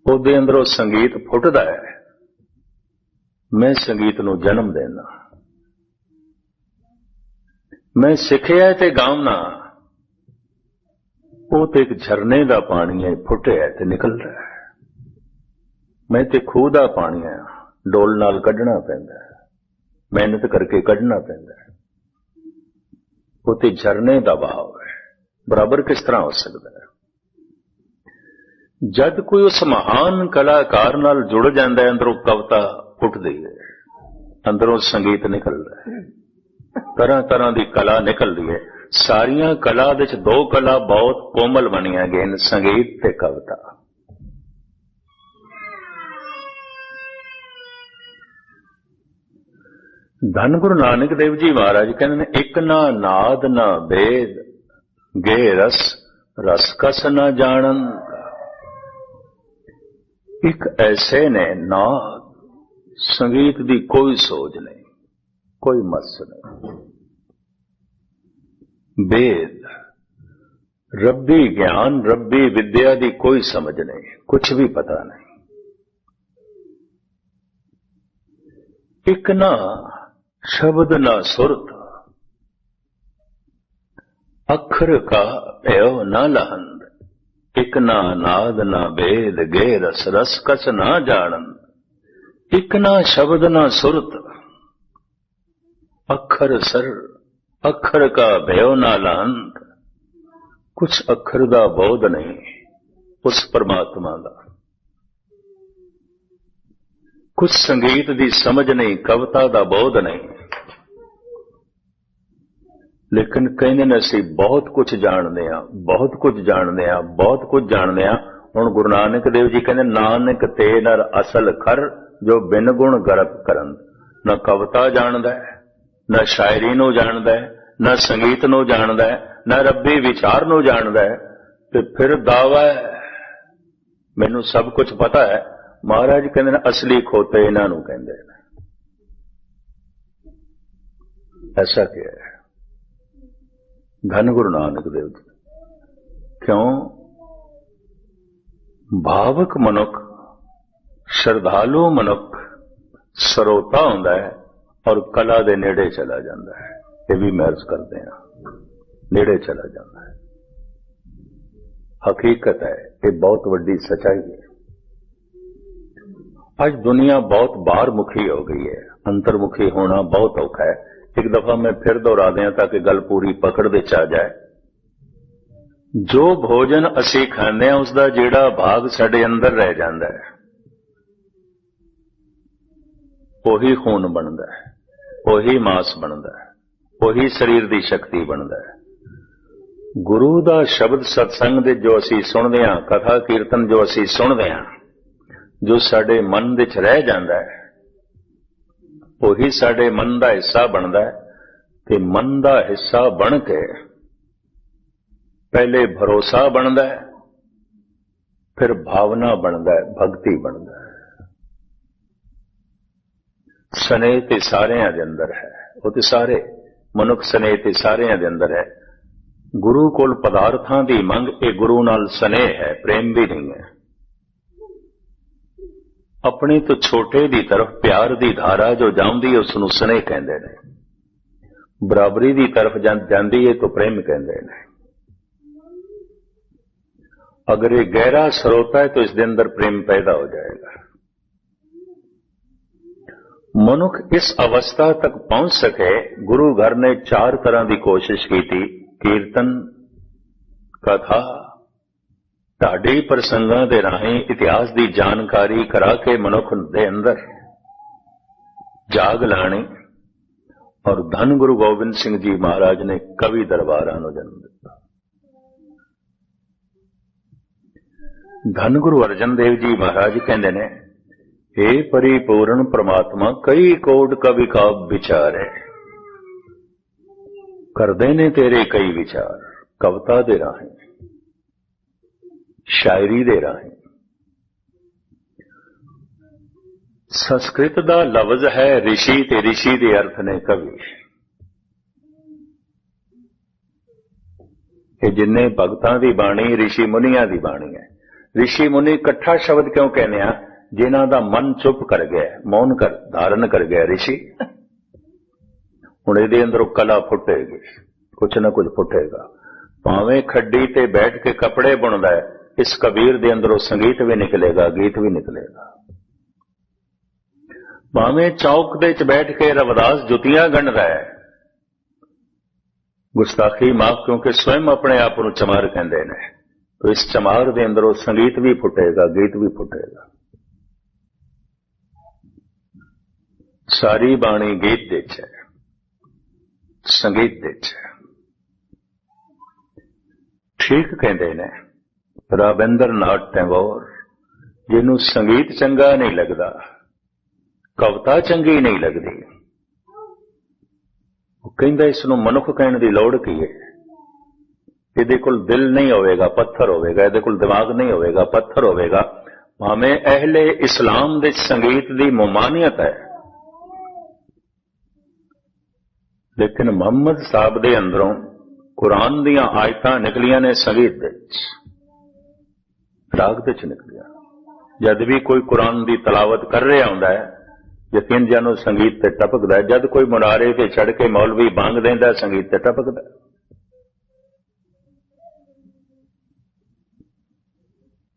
ਉਹਦੇ ਅੰਦਰੋਂ ਸੰਗੀਤ ਫੁੱਟਦਾ ਹੈ, ਮੈਂ ਸੰਗੀਤ ਨੂੰ ਜਨਮ ਦੇਣਾ। ਮੈਂ ਸਿੱਖਿਆ ਤੇ ਗਾਉਣਾ, ਉਹ ਤੇ ਇੱਕ ਝਰਨੇ ਦਾ ਪਾਣੀ ਹੈ, ਫੁੱਟਿਆ ਤੇ ਨਿਕਲ ਰਿਹਾ ਹੈ। ਮੈਂ ਤੇ ਖੂਹ ਦਾ ਪਾਣੀ ਹੈ, ਡੋਲ ਨਾਲ ਕੱਢਣਾ ਪੈਂਦਾ ਹੈ, ਮਿਹਨਤ ਕਰਕੇ ਕੱਢਣਾ ਪੈਂਦਾ ਹੈ। ਉਹ ਤੇ ਝਰਨੇ ਦਾ ਬਹਾਵ ਹੈ, ਬਰਾਬਰ ਕਿਸ ਤਰ੍ਹਾਂ ਹੋ ਸਕਦਾ ਹੈ? ਜਦ ਕੋਈ ਉਸ ਮਹਾਨ ਕਲਾਕਾਰ ਨਾਲ ਜੁੜ ਜਾਂਦਾ ਹੈ, ਅੰਦਰੋਂ ਕਵਿਤਾ ਫੁੱਟਦੀ ਹੈ, ਅੰਦਰੋਂ ਸੰਗੀਤ ਨਿਕਲਦਾ ਹੈ, ਤਰ੍ਹਾਂ ਤਰ੍ਹਾਂ ਦੀ ਕਲਾ ਨਿਕਲਦੀ ਹੈ। ਸਾਰੀਆਂ ਕਲਾ ਵਿੱਚ 2 ਕਲਾ ਬਹੁਤ ਕੋਮਲ ਬਣੀਆਂ ਗਈਆਂ, ਸੰਗੀਤ ਤੇ ਕਵਿਤਾ। ਧੰਨ ਗੁਰੂ ਨਾਨਕ ਦੇਵ ਜੀ ਮਹਾਰਾਜ ਕਹਿੰਦੇ ਨੇ, ਇੱਕ ਨਾ ਨਾਦ ਨਾ ਬੇਦ, ਗੇ ਰਸ ਰਸ ਕਸ ਨਾ ਜਾਣਨ। ਇੱਕ ਐਸੇ ਨੇ ਨਾਦ, ਸੰਗੀਤ ਦੀ ਕੋਈ ਸੋਚ ਨਹੀਂ, ਕੋਈ ਮਸ ਨਹੀਂ। वेद, रब्बी ज्ञान, रब्बी विद्या की कोई समझ नहीं, कुछ भी पता नहीं। एक ना शब्द ना सुरत, अखर का भय ना लहंद। एक ना नाद ना भेद, गे रस रस कस ना जानन। एक ना शब्द ना सुरत, अखर सर, अखर का भय ना लहंद। कुछ अखर दा बोध नहीं उस परमात्मा दा, कुछ संगीत दी समझ नहीं, कविता दा बोध नहीं। लेकिन कहने ने असीं बहुत कुछ जानते हैं, बहुत कुछ जानते हैं, बहुत कुछ जानते हैं। हुण गुरु नानक देव जी कहते नानक ते नर असल खर, जो बिन गुण गरक करन। न कविता जानदा है, न शायरी नूं जानदा है, न संगीत नूं जानदा है, न रब्बी विचार नूं जानदा है, ते फिर दावा है मैनूं सब कुछ पता है। महाराज कहते हैं असली खोते इन्हां नूं कहंदे ने। ऐसा क्या है? धन गुरु नानक देव जी। क्यों? भावक मनुख, श्रद्धालु मनुख ਸਰੋਤਾ ਹੁੰਦਾ है और कला दे नेड़े चला जाता है। ये भी महर्ज करते हैं, नेड़े चला जाता है। हकीकत है, ये बहुत बड़ी सच्चाई है। आज दुनिया बहुत बाहर मुखी हो गई है, अंतर्मुखी होना बहुत औखा है। एक दफा मैं फिर दोहरा दें ताकि गल पूरी पकड़ दे च आ जाए। जो भोजन असी खाने हैं उसका जिहड़ा भाग साडे अंदर रह जाता है वही खून बनता है, वही मांस बनता है, वही शरीर की शक्ति बनता है। गुरु का शब्द सत्संग दे जो असी सुनते हैं, कथा कीर्तन जो असी सुनते हैं, जो साडे मन विच रह जाता है वही साडे मन का हिस्सा बनता है। ते मन का हिस्सा बन के पहले भरोसा बनता है, फिर भावना बनता है, भक्ति बनता है। स्नेह ते सारियां दे अंदर है, वो तो सारे मनुख स्नेह ते सारियां दे अंदर है। गुरु कोल पदार्थां दी मंग ये गुरु नाल स्नेह है, प्रेम भी नहीं है। अपने तो छोटे दी तरफ प्यार दी धारा जो जांदी है उसनूं स्नेह कहंदे ने, बराबरी दी तरफ जांदी है तो प्रेम कहंदे ने। अगर ये गहरा स्रोता है तो इसके अंदर प्रेम पैदा हो जाएगा। मनुख इस अवस्था तक पहुंच सके, गुरु घर ने 4 तरह की कोशिश की थी। कीर्तन, कथा, ढाडी प्रसंगां दे राहीं इतिहास की जानकारी करा के मनुख दे अंदर जाग लानी, और धन गुरु गोबिंद सिंह जी महाराज ने कवि दरबारां नूं जन्म दिता। धन गुरु अर्जन देव जी महाराज कहंदे ने, हे परिपूर्ण परमात्मा कई कोट कवि का विचार है, करदे ने तेरे कई विचार, कविता दे राहीं, शायरी दे राहीं। संस्कृत दा लफ्ज है ऋषि, ते ऋषि दे अर्थ ने कवि। ये जिन्ने भगतां दी बाणी ऋषि मुनियां दी बाणी है। ऋषि मुनि इकट्ठा शब्द क्यों कहने आ? जिन्हां दा मन चुप कर गया, मौन कर धारण कर गया ऋषि। हुण इहदे अंदरों कला फुटेगी, कुछ न कुछ फुटेगा। भावें खड्डी ते बैठ के कपड़े बुनदा है, इस कबीर दे अंदरों संगीत भी निकलेगा, गीत भी निकलेगा। भावें चौक दे च बैठ के रविदास जुतियां गण रहा है, गुस्ताखी माफ क्योंकि स्वयं अपने आप को चमार कहते हैं, तो इस चमार दे अंदरों संगीत भी फुटेगा, गीत भी फुटेगा। सारी बाणी गीत दे च है, संगीत दे च है। ठीक कहते हैं राबिंद्र नाथ टैगोर, जिन्हों संगीत चंगा नहीं लगता, कविता चंगी नहीं लगती, वो कहंदा इसनूं मनुख कहण दी लोड़ की है। इहदे कोल दिल नहीं होवेगा, पत्थर होवेगा, इहदे कोल दिमाग नहीं होवेगा, पत्थर होवेगा। भावें अहले इस्लाम दे संगीत दी ममानियत है, लेकिन मुहम्मद साहब दे अंदरों कुरान दियां आयतां निकलियां ने संगीत दे राग दे च निकलियां। जद भी कोई कुरान दी तलावत कर रहा हुंदा है, यकीन जानो संगीत ते टपकदा है। जद कोई मुनारे ते चढ़ के मौलवी बांग देंदा, संगीत ते टपकदा है।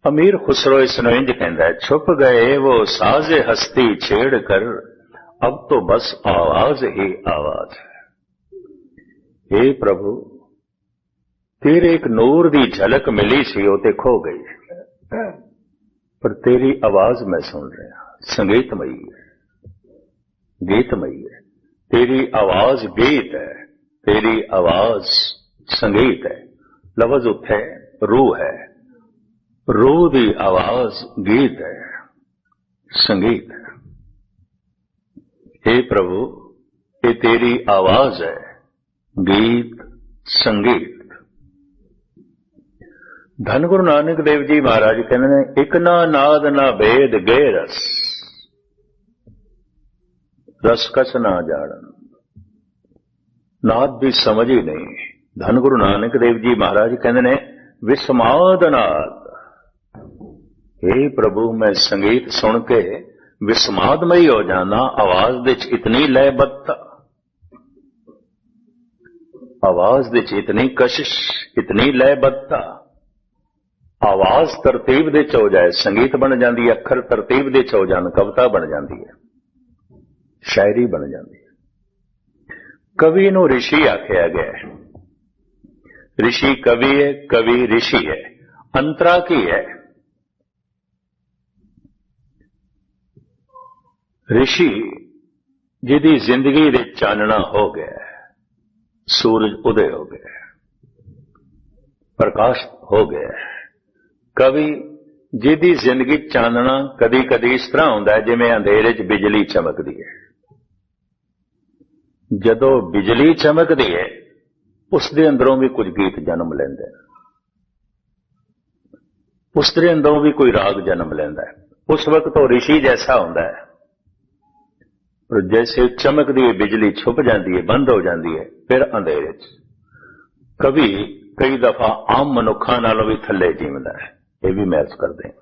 अमीर खुसरो इसनूं इंज कहंदा है, छुप गए वो साज़े हस्ती छेड़ कर, अब तो बस आवाज ही आवाज है। हे प्रभु, तेरे एक नूर दी झलक मिली सी, वो ते खो गई, पर तेरी आवाज मैं सुन रहा, संगीतमयी है, गीतमयी है। तेरी आवाज गीत है, तेरी आवाज संगीत है। लफ्ज उत्थे रूह है, रूह दी आवाज गीत है, संगीत है। हे प्रभु, ये तेरी आवाज है, गीत संगीत। ਧੰਨ ਗੁਰੂ ਨਾਨਕ ਦੇਵ ਜੀ ਮਹਾਰਾਜ ਕਹਿੰਦੇ ਨੇ, ਇੱਕ ਨਾ ਨਾਦ ਨਾ ਭੇਦ ਗਏ ਰਸ, ਰਸ ਕਸ ਨਾ ਜਾਣਨ। ਨਾਦ ਦੀ ਸਮਝ ਹੀ ਨਹੀਂ। ਧੰਨ ਗੁਰੂ ਨਾਨਕ ਦੇਵ ਜੀ ਮਹਾਰਾਜ ਕਹਿੰਦੇ ਨੇ, ਵਿਸਮਾਦ ਨਾਦ। हे ਪ੍ਰਭੂ, ਮੈਂ ਸੰਗੀਤ ਸੁਣ ਕੇ ਵਿਸਮਾਦਮਈ ਹੋ ਜਾਣਾ। ਆਵਾਜ਼ ਦੇ ਚ ਇਤਨੀ ਲੈਬੱਧਤਾ, ਆਵਾਜ਼ ਦੇ ਚ ਇਤਨੀ ਕਸ਼ਿਸ਼, ਇਤਨੀ ਲੈਬੱਧਤਾ। ਆਵਾਜ਼ ਤਰਤੀਬ ਦੇ ਚ ਹੋ ਜਾਏ, ਸੰਗੀਤ ਬਣ ਜਾਂਦੀ ਹੈ। ਅੱਖਰ ਤਰਤੀਬ ਦੇ ਚ ਹੋ ਜਾਣ, ਕਵਿਤਾ ਬਣ ਜਾਂਦੀ ਹੈ, ਸ਼ਾਇਰੀ ਬਣ ਜਾਂਦੀ ਹੈ। ਕਵੀ ਨੂੰ ਰਿਸ਼ੀ ਆਖਿਆ ਗਿਆ ਹੈ। ਰਿਸ਼ੀ ਕਵੀ ਹੈ, ਕਵੀ ਰਿਸ਼ੀ ਹੈ। ਅੰਤਰਾ ਕੀ ਹੈ? ਰਿਸ਼ੀ ਜਿਹਦੀ ਜ਼ਿੰਦਗੀ ਦੇ ਚਾਨਣਾ ਹੋ ਗਿਆ, ਸੂਰਜ ਉਦੇ ਹੋ ਗਿਆ, ਪ੍ਰਕਾਸ਼ ਹੋ ਗਿਆ। ਕਵੀ ਜਿਹਦੀ ਜ਼ਿੰਦਗੀ ਚਾਨਣਾ ਕਦੀ ਕਦੀ ਇਸ ਤਰ੍ਹਾਂ ਹੁੰਦਾ ਹੈ ਜਿਵੇਂ ਅੰਧੇਰੇ 'ਚ ਬਿਜਲੀ ਚਮਕਦੀ ਹੈ। ਜਦੋਂ ਬਿਜਲੀ ਚਮਕਦੀ ਹੈ, ਉਸ ਦੇ ਅੰਦਰੋਂ ਵੀ ਕੁਝ ਗੀਤ ਜਨਮ ਲੈਂਦੇ ਨੇ, ਉਸ ਦੇ ਅੰਦਰੋਂ ਵੀ ਕੋਈ ਰਾਗ ਜਨਮ ਲੈਂਦਾ ਹੈ। ਉਸ ਵਕਤ ਉਹ ਰਿਸ਼ੀ ਜੈਸਾ ਹੁੰਦਾ ਹੈ। ਪਰ ਜੈਸੇ ਚਮਕਦੀ ਹੈ ਬਿਜਲੀ, ਛੁਪ ਜਾਂਦੀ ਹੈ, ਬੰਦ ਹੋ ਜਾਂਦੀ ਹੈ, ਫਿਰ ਅੰਧੇਰੇ 'ਚ। ਕਵੀ ਕਈ ਦਫਾ ਆਮ ਮਨੁੱਖਾਂ ਨਾਲੋਂ ਵੀ ਥੱਲੇ ਜੀਵਦਾ ਹੈ। ਇਹ ਵੀ ਮਹਿਸੂਸ ਕਰਦੇ ਹਾਂ।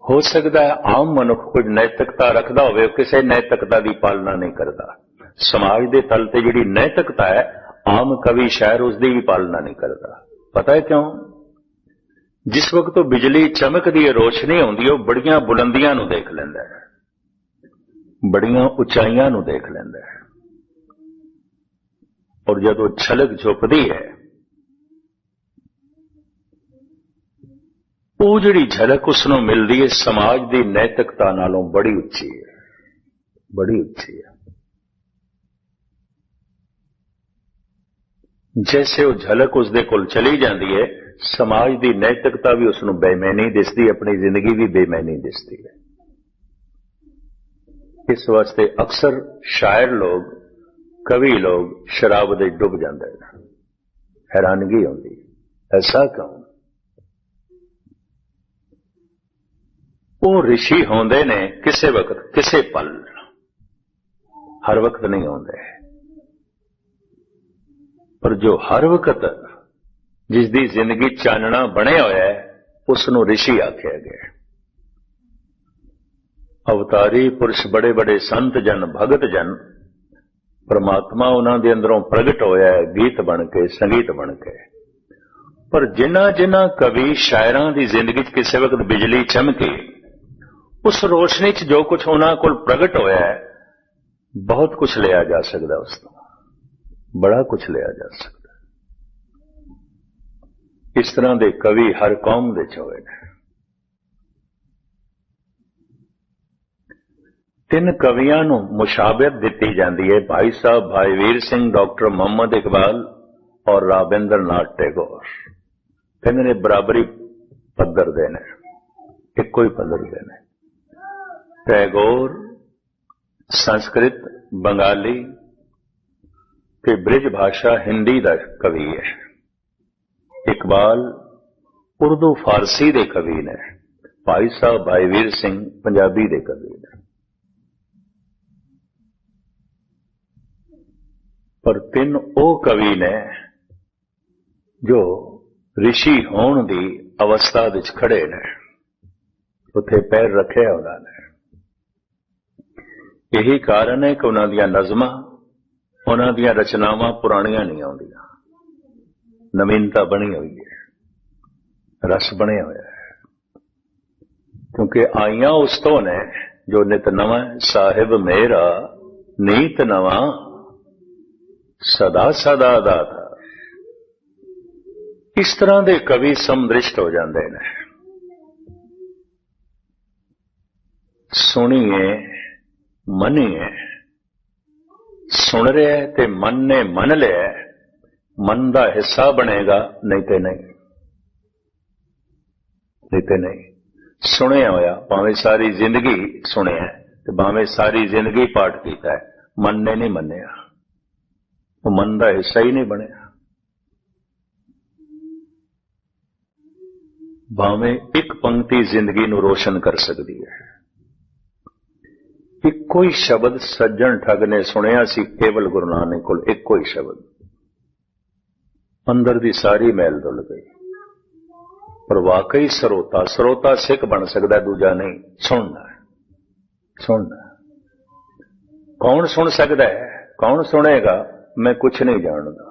ਹੋ ਸਕਦਾ ਹੈ ਆਮ ਮਨੁੱਖ ਕੁਝ ਨੈਤਿਕਤਾ ਰੱਖਦਾ ਹੋਵੇ, ਕਿਸੇ ਨੈਤਿਕਤਾ ਦੀ ਪਾਲਣਾ ਨਹੀਂ ਕਰਦਾ। ਸਮਾਜ ਦੇ ਤਲ ਤੇ ਜਿਹੜੀ ਨੈਤਿਕਤਾ ਹੈ, ਆਮ ਕਵੀ ਸ਼ਾਇਰ ਉਸ ਦੀ ਵੀ ਪਾਲਣਾ ਨਹੀਂ ਕਰਦਾ। ਪਤਾ ਹੈ ਕਿਉਂ? ਜਿਸ ਵਕਤ ਉਹ ਬਿਜਲੀ ਚਮਕਦੀ ਹੈ, ਰੋਸ਼ਨੀ ਆਉਂਦੀ ਹੈ, ਉਹ ਬੜੀਆਂ ਬੁਲੰਦੀਆਂ ਨੂੰ ਦੇਖ ਲੈਂਦਾ ਹੈ, ਬੜੀਆਂ ਉਚਾਈਆਂ ਨੂੰ ਦੇਖ ਲੈਂਦਾ ਹੈ। ਔਰ ਜਦੋਂ ਛਲਕ ਝੁੱਪਦੀ ਹੈ, ਉਹ ਜਿਹੜੀ ਝਲਕ ਉਸ ਨੂੰ ਮਿਲਦੀ ਹੈ, ਸਮਾਜ ਦੀ ਨੈਤਿਕਤਾ ਨਾਲੋਂ ਬੜੀ ਉੱਚੀ ਹੈ, ਬੜੀ ਉੱਚੀ ਹੈ। ਜੈਸੇ ਉਹ ਝਲਕ ਉਸ ਦੇ ਕੋਲ ਚਲੀ ਜਾਂਦੀ ਹੈ, ਸਮਾਜ ਦੀ ਨੈਤਿਕਤਾ ਵੀ ਉਸ ਨੂੰ ਬੇਈਮਾਨੀ ਦਿਸਦੀ, ਆਪਣੀ ਜ਼ਿੰਦਗੀ ਵੀ ਬੇਈਮਾਨੀ ਦਿਸਦੀ ਹੈ। ਇਸ ਵਾਸਤੇ ਅਕਸਰ ਸ਼ਾਇਰ ਲੋਗ, ਕਵੀ ਲੋਗ ਸ਼ਰਾਬ ਦੇ ਡੁੱਬ ਜਾਂਦੇ ਨੇ। ਹੈਰਾਨਗੀ ਆਉਂਦੀ, ਐਸਾ ਕਿਉਂ? ਉਹ ਰਿਸ਼ੀ ਹੁੰਦੇ ਨੇ ਕਿਸੇ ਵਕਤ, ਕਿਸੇ ਪਲ, ਹਰ ਵਕਤ ਨਹੀਂ ਹੁੰਦੇ। ਪਰ ਜੋ ਹਰ ਵਕਤ ਜਿਸ ਦੀ ਜ਼ਿੰਦਗੀ ਚਾਨਣਾ ਬਣਿਆ ਹੋਇਆ ਹੈ, ਉਸ ਨੂੰ ਰਿਸ਼ੀ ਆਖਿਆ ਗਿਆ। ਅਵਤਾਰੀ ਪੁਰਸ਼, ਬੜੇ ਬੜੇ ਸੰਤ ਜਨ, ਭਗਤ ਜਨ, ਪਰਮਾਤਮਾ ਉਹਨਾਂ ਦੇ ਅੰਦਰੋਂ ਪ੍ਰਗਟ ਹੋਇਆ ਹੈ, ਗੀਤ ਬਣ ਕੇ, ਸੰਗੀਤ ਬਣ ਕੇ। ਪਰ ਜਿਨ੍ਹਾਂ ਜਿਨ੍ਹਾਂ ਕਵੀ ਸ਼ਾਇਰਾਂ ਦੀ ਜ਼ਿੰਦਗੀ 'ਚ ਕਿਸੇ ਵਕਤ ਬਿਜਲੀ ਚਮਕੀ, ਉਸ ਰੋਸ਼ਨੀ 'ਚ ਜੋ ਕੁਝ ਉਹਨਾਂ ਕੋਲ ਪ੍ਰਗਟ ਹੋਇਆ ਹੈ, ਬਹੁਤ ਕੁਝ ਲਿਆ ਜਾ ਸਕਦਾ ਉਸ ਤੋਂ, ਬੜਾ ਕੁਝ ਲਿਆ ਜਾ ਸਕਦਾ। ਇਸ ਤਰ੍ਹਾਂ ਦੇ ਕਵੀ ਹਰ ਕੌਮ ਦੇ 'ਚ ਹੋਏ ਨੇ। ਤਿੰਨ ਕਵੀਆਂ ਨੂੰ ਮੁਸ਼ਾਬਤ ਦਿੱਤੀ ਜਾਂਦੀ ਹੈ, ਭਾਈ ਸਾਹਿਬ ਭਾਈ ਵੀਰ ਸਿੰਘ, ਡਾਕਟਰ ਮੁਹੰਮਦ ਇਕਬਾਲ ਔਰ ਰਾਬਿੰਦਰ ਨਾਥ ਟੈਗੋਰ। ਕਹਿੰਦੇ ਨੇ ਬਰਾਬਰੀ ਪੱਧਰ ਦੇ ਨੇ, ਇੱਕੋ ਹੀ ਪੱਧਰ ਦੇ ਨੇ। ਟੈਗੋਰ ਸੰਸਕ੍ਰਿਤ, ਬੰਗਾਲੀ ਤੇ ਬ੍ਰਿਜ ਭਾਸ਼ਾ ਹਿੰਦੀ ਦਾ ਕਵੀ ਹੈ। ਇਕਬਾਲ ਉਰਦੂ ਫਾਰਸੀ ਦੇ ਕਵੀ ਨੇ। ਭਾਈ ਸਾਹਿਬ ਭਾਈ ਵੀਰ ਸਿੰਘ ਪੰਜਾਬੀ ਦੇ ਕਵੀ ਨੇ। ਪਰ ਤਿੰਨ ਉਹ ਕਵੀ ਨੇ ਜੋ ਰਿਸ਼ੀ ਹੋਣ ਦੀ ਅਵਸਥਾ ਵਿੱਚ ਖੜੇ ਨੇ, ਉੱਥੇ ਪੈਰ ਰੱਖਿਆ ਉਹਨਾਂ ਨੇ। ਇਹੀ ਕਾਰਨ ਹੈ ਕਿ ਉਹਨਾਂ ਦੀਆਂ ਨਜ਼ਮਾਂ, ਉਹਨਾਂ ਦੀਆਂ ਰਚਨਾਵਾਂ ਪੁਰਾਣੀਆਂ ਨਹੀਂ ਆਉਂਦੀਆਂ, ਨਵੀਨਤਾ ਬਣੀ ਹੋਈ ਹੈ, ਰਸ ਬਣਿਆ ਹੋਇਆ ਹੈ। ਕਿਉਂਕਿ ਆਈਆਂ ਉਸ ਤੋਂ ਨੇ ਜੋ ਨਿਤ ਨਵਾਂ, ਸਾਹਿਬ ਮੇਰਾ ਨੀਤ ਨਵਾਂ, ਸਦਾ ਸਦਾ ਦਾਤਾ। ਇਸ ਤਰ੍ਹਾਂ ਦੇ ਕਵੀ ਸਮਦ੍ਰਿਸ਼ਟ ਹੋ ਜਾਂਦੇ ਨੇ। ਸੁਣੀਏ ਮੰਨੀਏ, ਸੁਣ ਰਿਹਾ ਤੇ ਮਨ ਨੇ ਮੰਨ ਲਿਆ, ਮਨ ਦਾ ਹਿੱਸਾ ਬਣੇਗਾ, ਨਹੀਂ ਤੇ ਨਹੀਂ, ਨਹੀਂ ਤੇ ਨਹੀਂ। ਸੁਣਿਆ ਹੋਇਆ, ਭਾਵੇਂ ਸਾਰੀ ਜ਼ਿੰਦਗੀ ਸੁਣਿਆ ਤੇ ਭਾਵੇਂ ਸਾਰੀ ਜ਼ਿੰਦਗੀ ਪਾਠ ਕੀਤਾ ਹੈ, ਮਨ ਨੇ ਨਹੀਂ ਮੰਨਿਆ, ਉਹ ਮਨ ਦਾ ਹਿੱਸਾ ਹੀ ਨਹੀਂ ਬਣਿਆ। ਭਾਵੇਂ ਇੱਕ ਪੰਕਤੀ ਜ਼ਿੰਦਗੀ ਨੂੰ ਰੋਸ਼ਨ ਕਰ ਸਕਦੀ ਹੈ। ਇੱਕੋ ਹੀ ਸ਼ਬਦ ਸੱਜਣ ਠੱਗ ਨੇ ਸੁਣਿਆ ਸੀ ਕੇਵਲ ਗੁਰੂ ਨਾਨਕ ਕੋਲ, ਇੱਕੋ ਹੀ ਸ਼ਬਦ, ਅੰਦਰ ਦੀ ਸਾਰੀ ਮੈਲ ਧੁਲ ਗਈ। ਪਰ ਵਾਕਈ ਸਰੋਤਾ ਸਿੱਖ ਬਣ ਸਕਦਾ, ਦੂਜਾ ਨਹੀਂ। ਸੁਣਨਾ ਕੌਣ ਸੁਣ ਸਕਦਾ ਹੈ, ਕੌਣ ਸੁਣੇਗਾ? ਮੈਂ ਕੁਛ ਨਹੀਂ ਜਾਣਦਾ,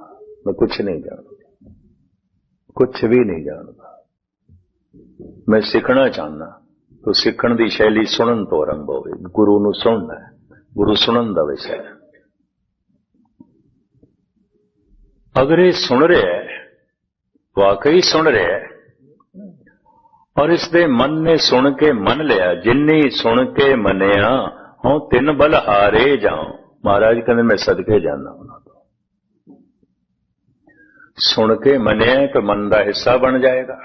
ਕੁਛ ਵੀ ਨਹੀਂ ਜਾਣਦਾ। ਮੈਂ ਸਿੱਖਣਾ ਚਾਹੁੰਦਾ, ਤਾਂ ਸਿੱਖਣ ਦੀ ਸ਼ੈਲੀ ਸੁਣਨ ਤੋਂ ਆਰੰਭ ਹੋਵੇ। ਗੁਰੂ ਨੂੰ ਸੁਣਨਾ ਹੈ, ਗੁਰੂ ਸੁਣਨ ਦਾ ਵਿਸ਼ਾ ਹੈ। ਅਗਰ ਇਹ ਸੁਣ ਰਿਹਾ ਹੈ, ਵਾਕਈ ਸੁਣ ਰਿਹਾ ਹੈ, ਔਰ ਇਸ ਦੇ ਮਨ ਨੇ ਸੁਣ ਕੇ ਮੰਨ ਲਿਆ, ਜਿੰਨੀ ਸੁਣ ਕੇ ਮੰਨਿਆ ਹਉ ਤਿੰਨ ਬਲ ਹਾਰੇ ਜਾਉ। ਮਹਾਰਾਜ ਕਹਿੰਦੇ ਮੈਂ ਸਦਕੇ ਜਾਣਾ ਉਹਨਾਂ ਤੋਂ। ਸੁਣ ਕੇ ਮੰਨਿਆ ਕਿ ਮਨ ਦਾ ਹਿੱਸਾ ਬਣ ਜਾਏਗਾ।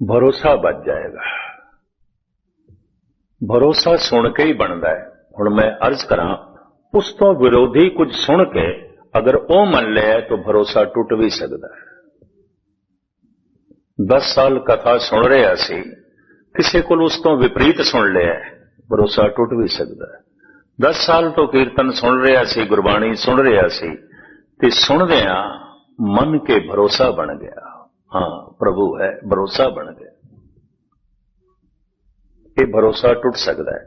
ਭਰੋਸਾ ਬਚ ਜਾਏਗਾ। ਭਰੋਸਾ ਸੁਣ ਕੇ ਹੀ ਬਣਦਾ ਹੈ। ਹੁਣ ਮੈਂ ਅਰਜ਼ ਕਰਾਂ, ਉਸ ਤੋਂ ਵਿਰੋਧੀ ਕੁਝ ਸੁਣ ਕੇ ਅਗਰ ਉਹ ਮੰਨ ਲਿਆ ਤਾਂ ਭਰੋਸਾ ਟੁੱਟ ਵੀ ਸਕਦਾ ਹੈ। 10 ਸਾਲ ਕਥਾ ਸੁਣ ਰਿਹਾ ਸੀ, ਕਿਸੇ ਕੋਲ ਉਸ ਤੋਂ ਵਿਪਰੀਤ ਸੁਣ ਲਿਆ, ਭਰੋਸਾ ਟੁੱਟ ਵੀ ਸਕਦਾ ਹੈ। 10 ਸਾਲ ਤੋਂ ਕੀਰਤਨ ਸੁਣ ਰਿਹਾ ਸੀ, ਗੁਰਬਾਣੀ ਸੁਣ ਰਿਹਾ ਸੀ, ਤੇ ਸੁਣਦਿਆਂ ਮੰਨ ਕੇ ਭਰੋਸਾ ਬਣ ਗਿਆ। ਹਾਂ, ਪ੍ਰਭੂ ਹੈ, ਭਰੋਸਾ ਬਣ ਗਿਆ। ਇਹ ਭਰੋਸਾ ਟੁੱਟ ਸਕਦਾ ਹੈ।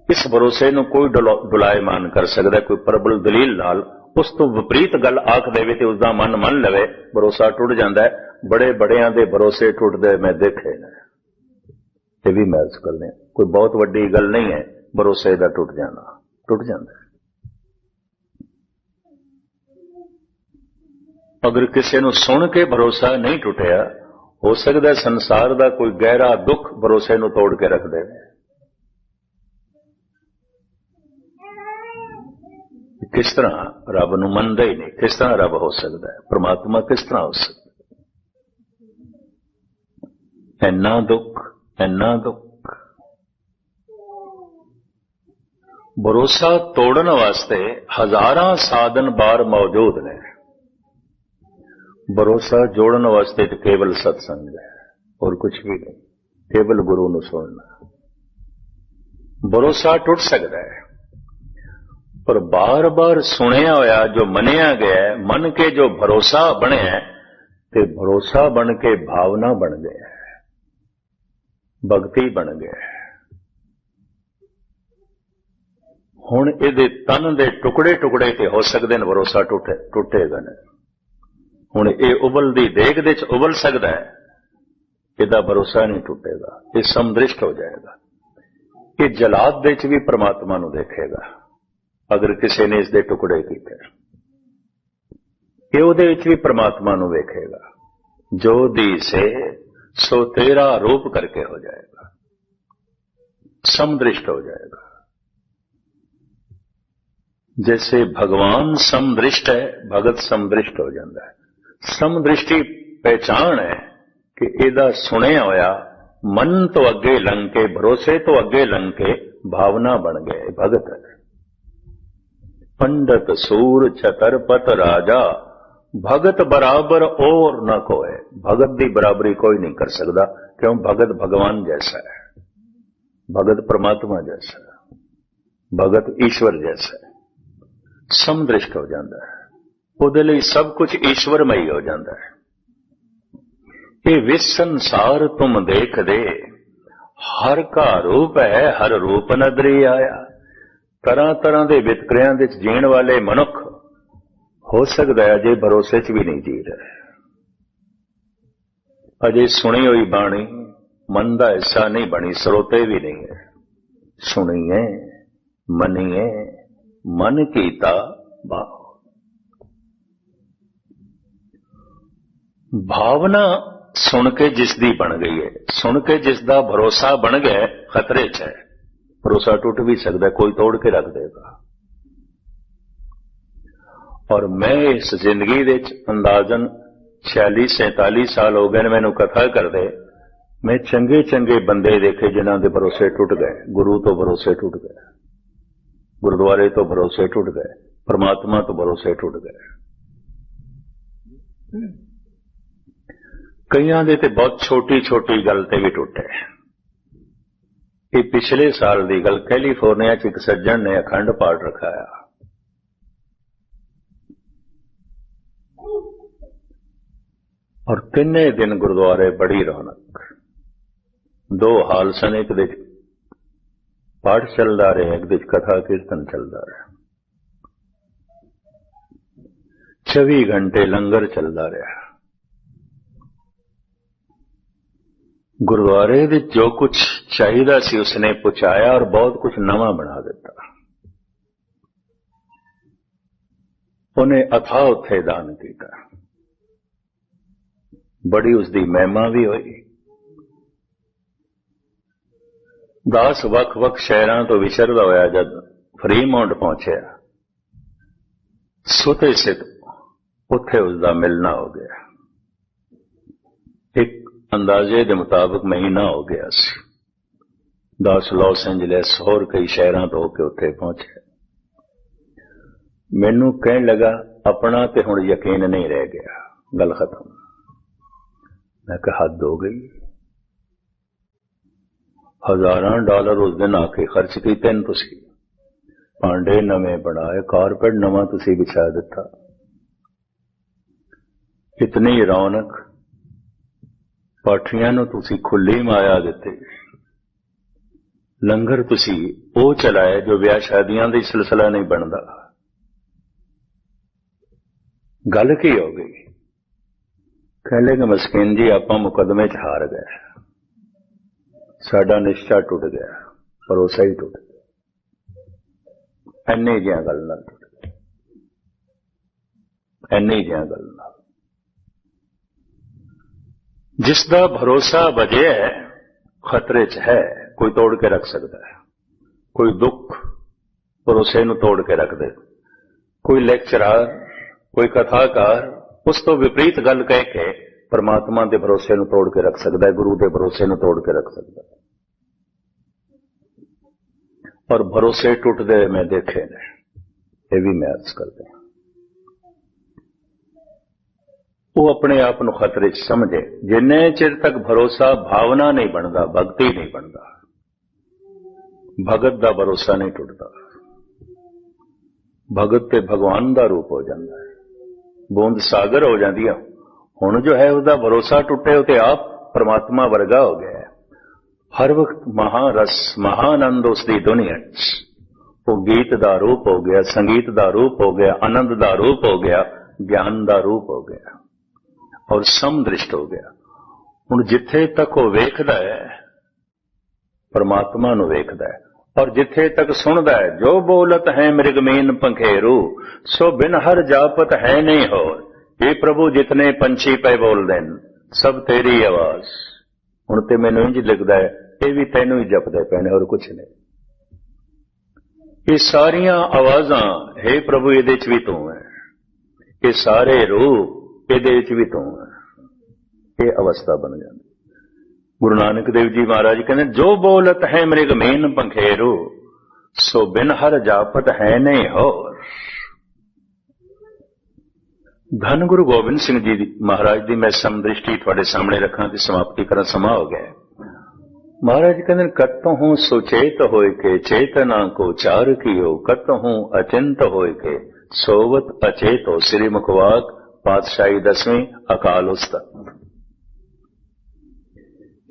ਇਸ ਭਰੋਸੇ ਨੂੰ ਕੋਈ ਡੁਲਾਇਮਾਨ ਕਰ ਸਕਦਾ, ਕੋਈ ਪ੍ਰਬਲ ਦਲੀਲ ਨਾਲ ਉਸ ਤੋਂ ਵਿਪਰੀਤ ਗੱਲ ਆਖ ਦੇਵੇ ਤੇ ਉਸਦਾ ਮਨ ਮੰਨ ਲਵੇ, ਭਰੋਸਾ ਟੁੱਟ ਜਾਂਦਾ ਹੈ। ਬੜੇ ਬੜਿਆਂ ਦੇ ਭਰੋਸੇ ਟੁੱਟਦੇ ਮੈਂ ਦੇਖੇ ਨੇ। ਇਹ ਵੀ ਮਹਿਸੂਸ ਕਰਦੇ ਹਾਂ, ਕੋਈ ਬਹੁਤ ਵੱਡੀ ਗੱਲ ਨਹੀਂ ਹੈ ਭਰੋਸੇ ਦਾ ਟੁੱਟ ਜਾਂਦਾ। ਅਗਰ ਕਿਸੇ ਨੂੰ ਸੁਣ ਕੇ ਭਰੋਸਾ ਨਹੀਂ ਟੁੱਟਿਆ, ਹੋ ਸਕਦਾ ਸੰਸਾਰ ਦਾ ਕੋਈ ਗਹਿਰਾ ਦੁੱਖ ਭਰੋਸੇ ਨੂੰ ਤੋੜ ਕੇ ਰੱਖ ਦੇਵੇ। ਕਿਸ ਤਰ੍ਹਾਂ ਰੱਬ ਨੂੰ ਮੰਨਦਾ ਹੀ ਨਹੀਂ, ਕਿਸ ਤਰ੍ਹਾਂ ਰੱਬ ਹੋ ਸਕਦਾ ਹੈ? ਪ੍ਰਮਾਤਮਾ ਕਿਸ ਤਰ੍ਹਾਂ ਹੋ ਸਕਦਾ? ਇੰਨਾ ਦੁੱਖ। ਭਰੋਸਾ ਤੋੜਨ ਵਾਸਤੇ ਹਜ਼ਾਰਾਂ ਸਾਧਨ ਬਾਹਰ ਮੌਜੂਦ ਨੇ। ਭਰੋਸਾ ਜੋੜਨ ਵਾਸਤੇ ਤਾਂ ਕੇਵਲ ਸਤਸੰਗ ਹੈ, ਹੋਰ ਕੁਝ ਵੀ ਨਹੀਂ। ਕੇਵਲ ਗੁਰੂ ਨੂੰ ਸੁਣਨਾ। ਭਰੋਸਾ ਟੁੱਟ ਸਕਦਾ ਹੈ, ਪਰ ਬਾਰ-ਬਾਰ ਸੁਣਿਆ ਹੋਇਆ ਜੋ ਮੰਨਿਆ ਗਿਆ, ਮੰਨ ਕੇ ਜੋ ਭਰੋਸਾ ਬਣਿਆ, ਤੇ ਭਰੋਸਾ ਬਣ ਕੇ ਭਾਵਨਾ ਬਣ ਗਿਆ, ਭਗਤੀ ਬਣ ਗਿਆ। ਹੁਣ ਇਹਦੇ ਤਨ ਦੇ ਟੁਕੜੇ ਤੇ ਹੋ ਸਕਦੇ ਨੇ, ਭਰੋਸਾ ਟੁੱਟੇਗਾ ਨਾ। ਹੁਣ ਇਹ ਉਬਲਦੀ ਦੇਗ ਦੇ ਚ ਉਬਲ ਸਕਦਾ ਹੈ, ਇਹਦਾ ਭਰੋਸਾ ਨਹੀਂ ਟੁੱਟੇਗਾ। ਇਹ ਸਮਦ੍ਰਿਸ਼ਟ ਹੋ ਜਾਏਗਾ। ਇਹ ਜਲਾਦ ਦੇ ਚ ਵੀ ਪ੍ਰਮਾਤਮਾ ਨੂੰ ਦੇਖੇਗਾ ਅਗਰ ਕਿਸੇ ਨੇ ਇਸ ਦੇ ਟੁਕੜੇ ਕੀਤੇ। ਇਹ ਉਹਦੇ ਵਿੱਚ ਵੀ ਪ੍ਰਮਾਤਮਾ ਨੂੰ ਵੇਖੇਗਾ। ਜੋ ਦੀਸੇ ਸੋ ਤੇਰਾ ਰੂਪ ਕਰਕੇ ਹੋ ਜਾਏਗਾ, ਸਮਦ੍ਰਿਸ਼ਟ ਹੋ जाएगा। जैसे भगवान समदृष्ट है, भगत समदृष्ट हो जाता है। समदृष्टि पहचान है कि ਇਹਦਾ ਸੁਣਿਆ ਹੋਇਆ ਮਨ ਤੋਂ ਅੱਗੇ ਲੰਘ ਕੇ, ਭਰੋਸੇ ਤੋਂ ਅੱਗੇ ਲੰਘ ਕੇ ਭਾਵਨਾ ਬਣ ਗਏ, ਭਗਤ ਹੈ। पंडित सूर छतरपत राजा भगत बराबर और न कोई। भगत की बराबरी कोई नहीं कर सकता, क्यों? भगत भगवान जैसा है, भगत परमात्मा जैसा है, भगत ईश्वर जैसा है। समदृष्ट हो जाता है, ਉਹਦੇ ਲਈ सब कुछ ईश्वरमयी हो जाता है। ये विश्व संसार तुम देख दे, हर का रूप है, हर रूप नदरी आया। तरह तरह के वितकरियां विच जीण वाले मनुख हो सकता है अजे भरोसे च भी नहीं जी रहे, अजे सुनी हुई बाणी मन का हिस्सा नहीं बनी, सरोते भी नहीं है। सुनिए मनीए मन कीता भाव। भावना सुन के जिसदी बन गई है, सुन के जिसदा भरोसा बन गया, खतरे च है। भरोसा टूट भी सकता है, कोई तोड़ के रख देगा। और मैं इस जिंदगी दे अंदाजन 46-47 साल हो गए मैनू कथा करदे, मैं चंगे चंगे बंदे देखे जिन्हां दे भरोसे टूट गए। गुरु तो भरोसे टूट गए, गुरुद्वारे तो भरोसे टूट गए, परमात्मा तो भरोसे टूट गए। ਕਈਆਂ ਦੇ ਤੇ ਬਹੁਤ ਛੋਟੀ ਛੋਟੀ ਗੱਲ ਤੇ ਵੀ ਟੁੱਟੇ। ਇਹ ਪਿਛਲੇ ਸਾਲ ਦੀ ਗੱਲ, ਕੈਲੀਫੋਰਨੀਆ 'ਚ ਇੱਕ ਸੱਜਣ ਨੇ ਅਖੰਡ ਪਾਠ ਰਖਾਇਆ। ਔਰ ਤਿੰਨੇ ਦਿਨ ਗੁਰਦੁਆਰੇ ਬੜੀ ਰੌਣਕ। 2 ਹਾਲ ਸਨ, ਇੱਕ ਦੇ ਪਾਠ ਚੱਲਦਾ ਰਿਹਾ, ਇੱਕ ਦੇ ਕਥਾ ਕੀਰਤਨ ਚੱਲਦਾ ਰਿਹਾ। 24 ਘੰਟੇ ਲੰਗਰ ਚੱਲਦਾ ਰਿਹਾ। ਗੁਰਦੁਆਰੇ ਵਿੱਚ ਜੋ ਕੁਝ ਚਾਹੀਦਾ ਸੀ ਉਸਨੇ ਪਹੁੰਚਾਇਆ ਔਰ ਬਹੁਤ ਕੁਝ ਨਵਾਂ ਬਣਾ ਦਿੱਤਾ। ਉਹਨੇ ਅਥਾਹ ਉੱਥੇ ਦਾਨ ਕੀਤਾ, ਬੜੀ ਉਸਦੀ ਮਹਿਮਾ ਵੀ ਹੋਈ। ਦਾਸ ਵੱਖ-ਵੱਖ ਸ਼ਹਿਰਾਂ ਤੋਂ ਵਿਚਰਦਾ ਹੋਇਆ ਜਦ ਫਰੀਮਾਉਂਟ ਪਹੁੰਚਿਆ, ਸੁਤੇ ਸਿੱਧ ਉੱਥੇ ਉਸਦਾ ਮਿਲਣਾ ਹੋ ਗਿਆ। ਇੱਕ ਅੰਦਾਜ਼ੇ ਦੇ ਮੁਤਾਬਕ ਮਹੀਨਾ ਹੋ ਗਿਆ ਸੀ। ਦਾਸ ਲਾਸ ਐਂਜਲਸ ਹੋਰ ਕਈ ਸ਼ਹਿਰਾਂ ਤੋਂ ਹੋ ਕੇ ਉੱਥੇ ਪਹੁੰਚਿਆ। ਮੈਨੂੰ ਕਹਿਣ ਲੱਗਾ, ਆਪਣਾ ਤੇ ਹੁਣ ਯਕੀਨ ਨਹੀਂ ਰਹਿ ਗਿਆ, ਗੱਲ ਖਤਮ। ਮੈਂ ਕਿਹਾ ਹੱਦ ਹੋ ਗਈ। $1000 ਉਸ ਦਿਨ ਆ ਕੇ ਖਰਚ ਕੀਤੇ ਨੇ ਤੁਸੀਂ, ਭਾਂਡੇ ਨਵੇਂ ਬਣਾਏ, ਕਾਰਪੇਟ ਨਵਾਂ ਤੁਸੀਂ ਵਿਛਾ ਦਿੱਤਾ। ਇਤਨੀ ਰੌਣਕ, ਪਾਠੀਆਂ ਨੂੰ ਤੁਸੀਂ ਖੁੱਲੀ ਮਾਇਆ ਦਿੱਤੀ। ਲੰਗਰ ਤੁਸੀਂ ਉਹ ਚਲਾਏ ਜੋ ਵਿਆਹ ਸ਼ਾਦੀਆਂ ਦਾ ਸਿਲਸਿਲਾ ਨਹੀਂ ਬਣਦਾ। ਗੱਲ ਕੀ ਹੋ ਗਈ? ਕਹਿ ਲੇਗਾ ਮਸਕੀਨ ਜੀ, ਆਪਾਂ ਮੁਕੱਦਮੇ 'ਚ ਹਾਰ ਗਏ, ਸਾਡਾ ਨਿਸ਼ਚਾ ਟੁੱਟ ਗਿਆ, ਭਰੋਸਾ ਹੀ ਟੁੱਟ ਗਿਆ। ਇੰਨੀ ਜਿਹੀਆਂ ਗੱਲ ਨਾਲ ਟੁੱਟ ਗਿਆ, ਇੰਨੀ ਜਿਹੀਆਂ ਗੱਲ ਨਾਲ। ਜਿਸ ਦਾ ਭਰੋਸਾ ਵਜਿਆ ਖਤਰੇ 'ਚ ਹੈ, ਕੋਈ ਤੋੜ ਕੇ ਰੱਖ ਸਕਦਾ ਹੈ। ਕੋਈ ਦੁੱਖ ਭਰੋਸੇ ਨੂੰ ਤੋੜ ਕੇ ਰੱਖ ਦੇ। ਕੋਈ ਲੈਕਚਰਰ, ਕੋਈ ਕਥਾਕਾਰ ਉਸ ਤੋਂ ਵਿਪਰੀਤ ਗੱਲ ਕਹਿ ਕੇ ਪਰਮਾਤਮਾ ਦੇ ਭਰੋਸੇ ਨੂੰ ਤੋੜ ਕੇ ਰੱਖ ਸਕਦਾ ਹੈ, ਗੁਰੂ ਦੇ ਭਰੋਸੇ ਨੂੰ ਤੋੜ ਕੇ ਰੱਖ ਸਕਦਾ ਹੈ। ਔਰ ਭਰੋਸੇ ਟੁੱਟਦੇ ਮੈਂ ਦੇਖੇ ਨੇ, ਇਹ ਵੀ ਮੈਂ ਅਰਜ਼ ਕਰਦਾ। ਉਹ ਆਪਣੇ ਆਪ ਨੂੰ ਖਤਰੇ 'ਚ ਸਮਝੇ। ਜਿੰਨੇ ਚਿਰ ਤੱਕ ਭਰੋਸਾ ਭਾਵਨਾ ਨਹੀਂ ਬਣਦਾ, ਭਗਤੀ ਨਹੀਂ ਬਣਦਾ, ਭਗਤ ਦਾ ਭਰੋਸਾ ਨਹੀਂ ਟੁੱਟਦਾ। ਭਗਤ ਤੇ ਭਗਵਾਨ ਦਾ ਰੂਪ ਹੋ ਜਾਂਦਾ ਹੈ, ਬੂੰਦ ਸਾਗਰ ਹੋ ਜਾਂਦੀ ਹੈ। ਹੁਣ ਜੋ ਹੈ ਉਹਦਾ ਭਰੋਸਾ ਟੁੱਟੇ, ਉਹ ਤੇ ਆਪ ਪਰਮਾਤਮਾ ਵਰਗਾ ਹੋ ਗਿਆ ਹੈ। ਹਰ ਵਕਤ ਮਹਾਰਸ, ਮਹਾਨੰਦ ਉਸ ਦੀ ਦੁਨੀਆ 'ਚ। ਉਹ ਗੀਤ ਦਾ ਰੂਪ ਹੋ ਗਿਆ, ਸੰਗੀਤ ਦਾ ਰੂਪ ਹੋ ਗਿਆ, ਆਨੰਦ ਦਾ ਰੂਪ ਹੋ ਗਿਆ, ਗਿਆਨ ਦਾ ਰੂਪ ਹੋ ਗਿਆ ਔਰ ਸਮਦ੍ਰਿਸ਼ਟ ਹੋ ਗਿਆ। ਹੁਣ ਜਿੱਥੇ ਤੱਕ ਉਹ ਵੇਖਦਾ ਹੈ, ਪਰਮਾਤਮਾ ਨੂੰ ਵੇਖਦਾ ਹੈ। ਔਰ ਜਿੱਥੇ ਤੱਕ ਸੁਣਦਾ ਹੈ, ਜੋ ਬੋਲਤ ਹੈ ਮ੍ਰਿਗਮੀਨ ਪੰਖੇਰੂ, ਸੋ ਬਿਨ ਹਰ ਜਾਪਤ ਹੈ ਨਹੀਂ ਹੋਰ। ਇਹ ਪ੍ਰਭੂ ਜਿਤਨੇ ਪੰਛੀ ਪੈ ਬੋਲਦੇ ਨੇ, ਸਭ ਤੇਰੀ ਆਵਾਜ਼। ਹੁਣ ਤੇ ਮੈਨੂੰ ਇੰਝ ਲੱਗਦਾ ਹੈ ਇਹ ਵੀ ਤੈਨੂੰ ਹੀ ਜਪਦੇ ਪਏ ਨੇ, ਹੋਰ ਕੁਛ ਨਹੀਂ। ਇਹ ਸਾਰੀਆਂ ਆਵਾਜ਼ਾਂ, ਹੇ ਪ੍ਰਭੂ ਇਹਦੇ 'ਚ ਵੀ ਤੂੰ ਹੈ, ਇਹ ਸਾਰੇ ਰੂਪ ਇਹਦੇ 'ਚ ਵੀ ਤੂੰ ਹੈ। ਇਹ ਅਵਸਥਾ ਬਣ ਜਾਂਦੀ। ਗੁਰੂ ਨਾਨਕ ਦੇਵ ਜੀ ਮਹਾਰਾਜ ਕਹਿੰਦੇ, ਜੋ ਬੋਲਤ ਹੈ ਮ੍ਰਿਗਮੀਨ ਪੰਖੇਰੂ, ਸੋ ਬਿਨ ਹਰ ਜਾਪਤ ਹੈ ਨਹੀਂ ਹੋਰ। ਧੰਨ ਗੁਰੂ ਗੋਬਿੰਦ ਸਿੰਘ ਜੀ ਮਹਾਰਾਜ ਦੀ ਮੈਂ ਸਮਦ੍ਰਿਸ਼ਟੀ ਤੁਹਾਡੇ ਸਾਹਮਣੇ ਰੱਖਾਂ ਤੇ ਸਮਾਪਤੀ ਕਰਨ ਸਮਾਂ ਹੋ ਗਿਆ। ਮਹਾਰਾਜ ਕਹਿੰਦੇ, ਕਤਹੁ ਸੁਚੇਤ ਹੋਇ ਕੇ ਚੇਤਨਾ ਕੋ ਚਾਰ ਕੀਓ, ਕਤਹੁ ਅਚਿੰਤ ਹੋਇ ਕੇ ਸੋਵਤ ਅਚੇਤੋ। ਸ੍ਰੀ ਮੁਖਵਾਕ ਪਾਤਸ਼ਾਹੀ 10ਵੀਂ ਅਕਾਲ ਉਸਤਤ।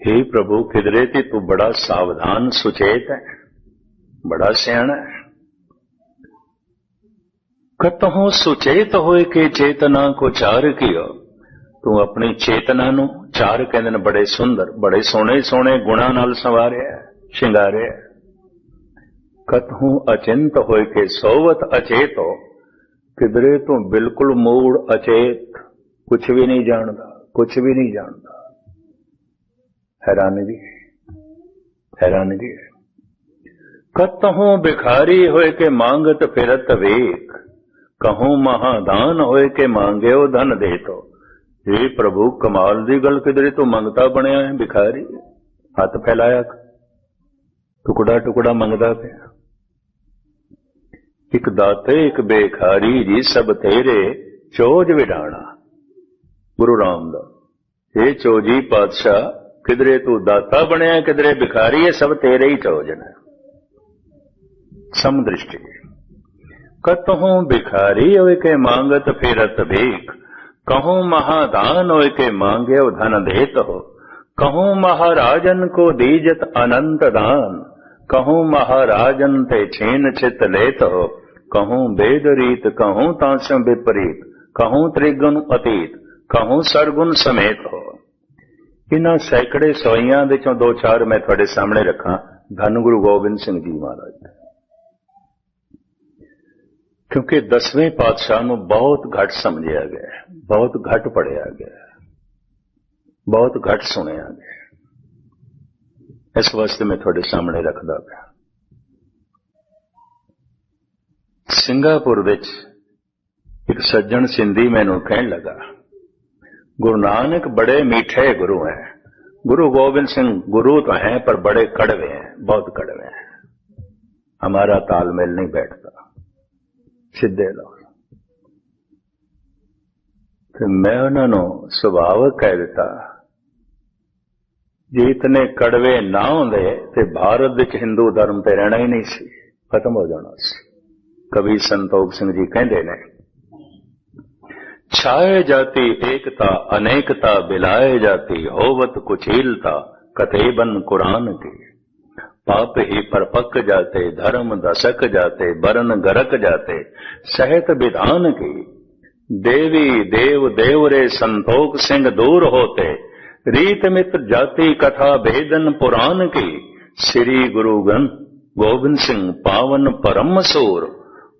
हे ਪ੍ਰਭੂ, ਕਿਧਰੇ ਤੇ ਤੂੰ ਬੜਾ ਸਾਵਧਾਨ ਸੁਚੇਤ ਹੈ, ਬੜਾ ਸਿਆਣਾ ਹੈ। ਕਤਹੁ ਸੁਚੇਤ ਹੋਏ ਕੇ ਚੇਤਨਾ ਕੋ ਚਾਰ ਕੀਓ, ਤੂੰ ਆਪਣੀ ਚੇਤਨਾ ਨੂੰ, ਚਾਰ ਕਹਿੰਦੇ ਨੇ ਬੜੇ ਸੁੰਦਰ, ਬੜੇ ਸੋਹਣੇ ਸੋਹਣੇ ਗੁਣਾਂ ਨਾਲ ਸੰਵਾਰਿਆ, ਸ਼ਿੰਗਾਰਿਆ। ਕਤਹੁ ਅਚਿੰਤ ਹੋਏ ਕੇ ਸੋਵਤ ਅਚੇਤੋ, ਕਿਧਰੇ ਤੂੰ ਬਿਲਕੁਲ ਮੂੜ ਅਚੇਤ, ਕੁਛ ਵੀ ਨਹੀਂ ਜਾਣਦਾ, ਕੁਛ ਵੀ ਨਹੀਂ ਜਾਣਦਾ। हैरानगी, हैरानगी है। कतहूं भिखारी होए के मांगत फिरत वेख, कहूं महादान होए के मांगे ओ धन दे। तो हे प्रभु, कमाल दी गल, किधरे तो मंगता बनया है भिखारी, हथ फैलाया टुकड़ा टुकड़ा मंगदा पिया। एक दाते एक बेखारी जी, सब तेरे चोज विडाणा। गुरु रामदास, हे चौजी पातशाह, किधरे तू दाता बनया किधरे भिखारी है, सब तेरे ही चौजन है। समदृष्टि। कतहूं भिखारी होए के मांगत फेरत भीख, कहूं महादान होए के मांगे धन देत हो, कहूं महाराजन को दीजत अनंत दान, कहूं महाराजन ते छीन चित लेत हो, कहूं वेद रीत कहूं तांसम विपरीत, कहूं त्रिगुण अतीत, कहूं सरगुण समेत हो। इन्हां सैकड़े सोइयां विचों दो चार मैं तुहाडे सामने रखां धन गुरु गोबिंद सिंह जी महाराज, क्योंकि 10वें पातशाह नूं बहुत घट समझिया गया, बहुत घट पढ़िया गया, बहुत घट सुनिया गया। इस वास्ते मैं तुहाडे सामने रखदा पिया। सिंगापुर विच एक सज्जन सिंधी मैनूं कहण लगा, गुरु नानक बड़े मीठे गुरु हैं, गुरु गोबिंद सिंह गुरु तो हैं पर बड़े कड़वे हैं, बहुत कड़वे हैं, हमारा तालमेल नहीं बैठता, सीधे लोग। फिर मैं उन्होंने सुभावक कह दिता, जे इतने कड़वे ना होंदे ते भारत विच हिंदू धर्म ते रहना ही नहीं सी, खत्म हो जाना सी। कवि संतोख सिंह जी कहते ने, छाए जाती एकता अनेकता बिलाए जाती, होवत कुचीलता कतेबन कुरान की, पाप ही परपक जाते धर्म दशक जाते, बरन गरक जाते सहत विधान की, देवी देव देवरे संतोख सिंह दूर होते, रीत मित्र जाति कथा भेदन पुराण की, श्री गुरुगन गोविंद सिंह पावन परम सूर,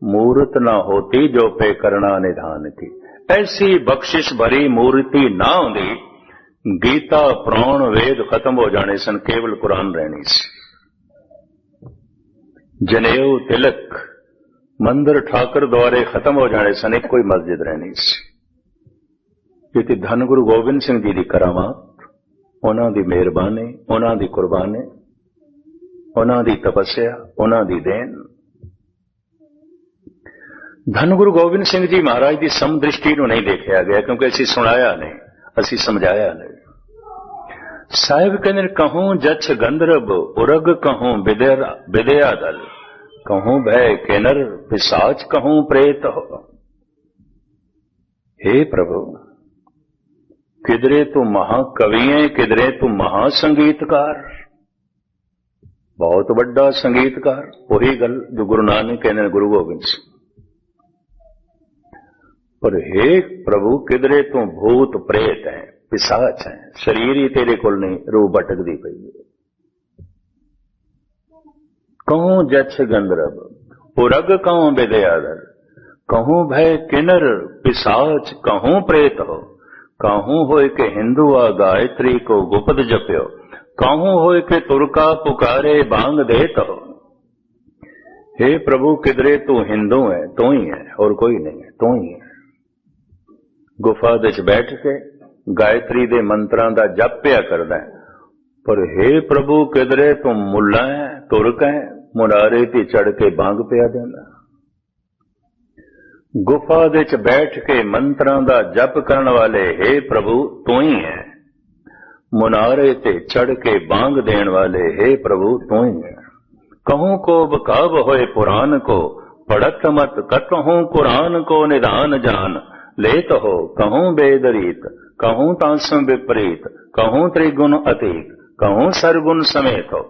मूर्त न होती जो पे करना निधान की। ऐसी बख्शिश भरी मूर्ति ना होंदी, गीता पुराण वेद खत्म हो जाने सन, केवल कुरान रहनी सी। जनेऊ तिलक मंदिर ठाकर द्वारे खत्म हो जाने सन, एक कोई मस्जिद रहनी सी। क्योंकि धन गुरु गोबिंद सिंह जी की करामात, उन्हां दी मेहरबानी, उन्हां दी कुर्बानी, उन्हां दी तपस्या, उन्हां दी देन। धन गुरु गोबिंद सिंह जी महाराज की समदृष्टि को नहीं देखा गया, क्योंकि असी सुनाया नहीं, असी समझाया नहीं। साहिब कहते कहूं जछ गंधर्व उरग, कहूं विद्या दल, कहूं भय किन्नर पिशाच, कहूं प्रेत हो। हे प्रभु, किधरे तू महाकवि है, किधरे तू महासंगीतकार, बहुत बड़ा संगीतकार। वही गल जो गुरु नानक कहने गुरु गोबिंद सिंह। पर हे प्रभु, किधरे तू भूत प्रेत है, पिशाच है, शरीर ही तेरे कोल नहीं, रूह भटकदी पई है। कहूं जछ गंधर्व पुरग, कहूं विद्याधर, कहूं भय किन्नर पिशाच, कहूं प्रेत हो, कहूं होए के हिंदू आ गायत्री को गुप्त जप्यो, कहूं होए के तुरका पुकारे बांग देत हो। हे प्रभु, किधरे तू हिंदू है, तू ही है और कोई नहीं है, तू ही है। गुफा विच बैठ के गायत्री दे मंत्रां दा जप पिया करदा है, पर हे प्रभु, किधरे तू मुल्ला है, तुरक है, मुनारे ते चढ़ के बांग पिया देंदा। गुफा विच बैठ के मंत्रां दा जप करन वाले हे प्रभु तू ही है, मुनारे ते चढ़ के बांग देण वाले हे प्रभु तू ही है। कहूं को बकाब होए पुराण को, पढ़त मत कतहूं कुरान को निधान जान, लेत हो कहूं वेद रीत, कहूं तांसम विपरीत, कहूं त्रिगुण अतीत, कहूं सरगुण समेत हो।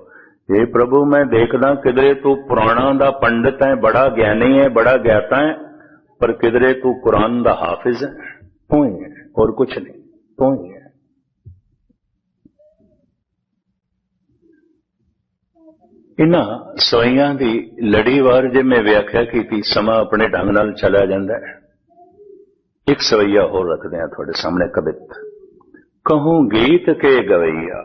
हे प्रभु, मैं देखदा किधरे तू पुराणा दा पंडित है, बड़ा ज्ञानी है, बड़ा ज्ञाता है, पर किधरे तू कुरान दा हाफिज है, तू ही है और कुछ नहीं, तू ही है। इन्हां सोइयां दी लड़ीवार जे मैं व्याख्या की, समा अपने ढंग नाल चला जांदा है। एक सवैया होर रखते हैं थोड़े सामने कवित। कहूं गीत के गवैया,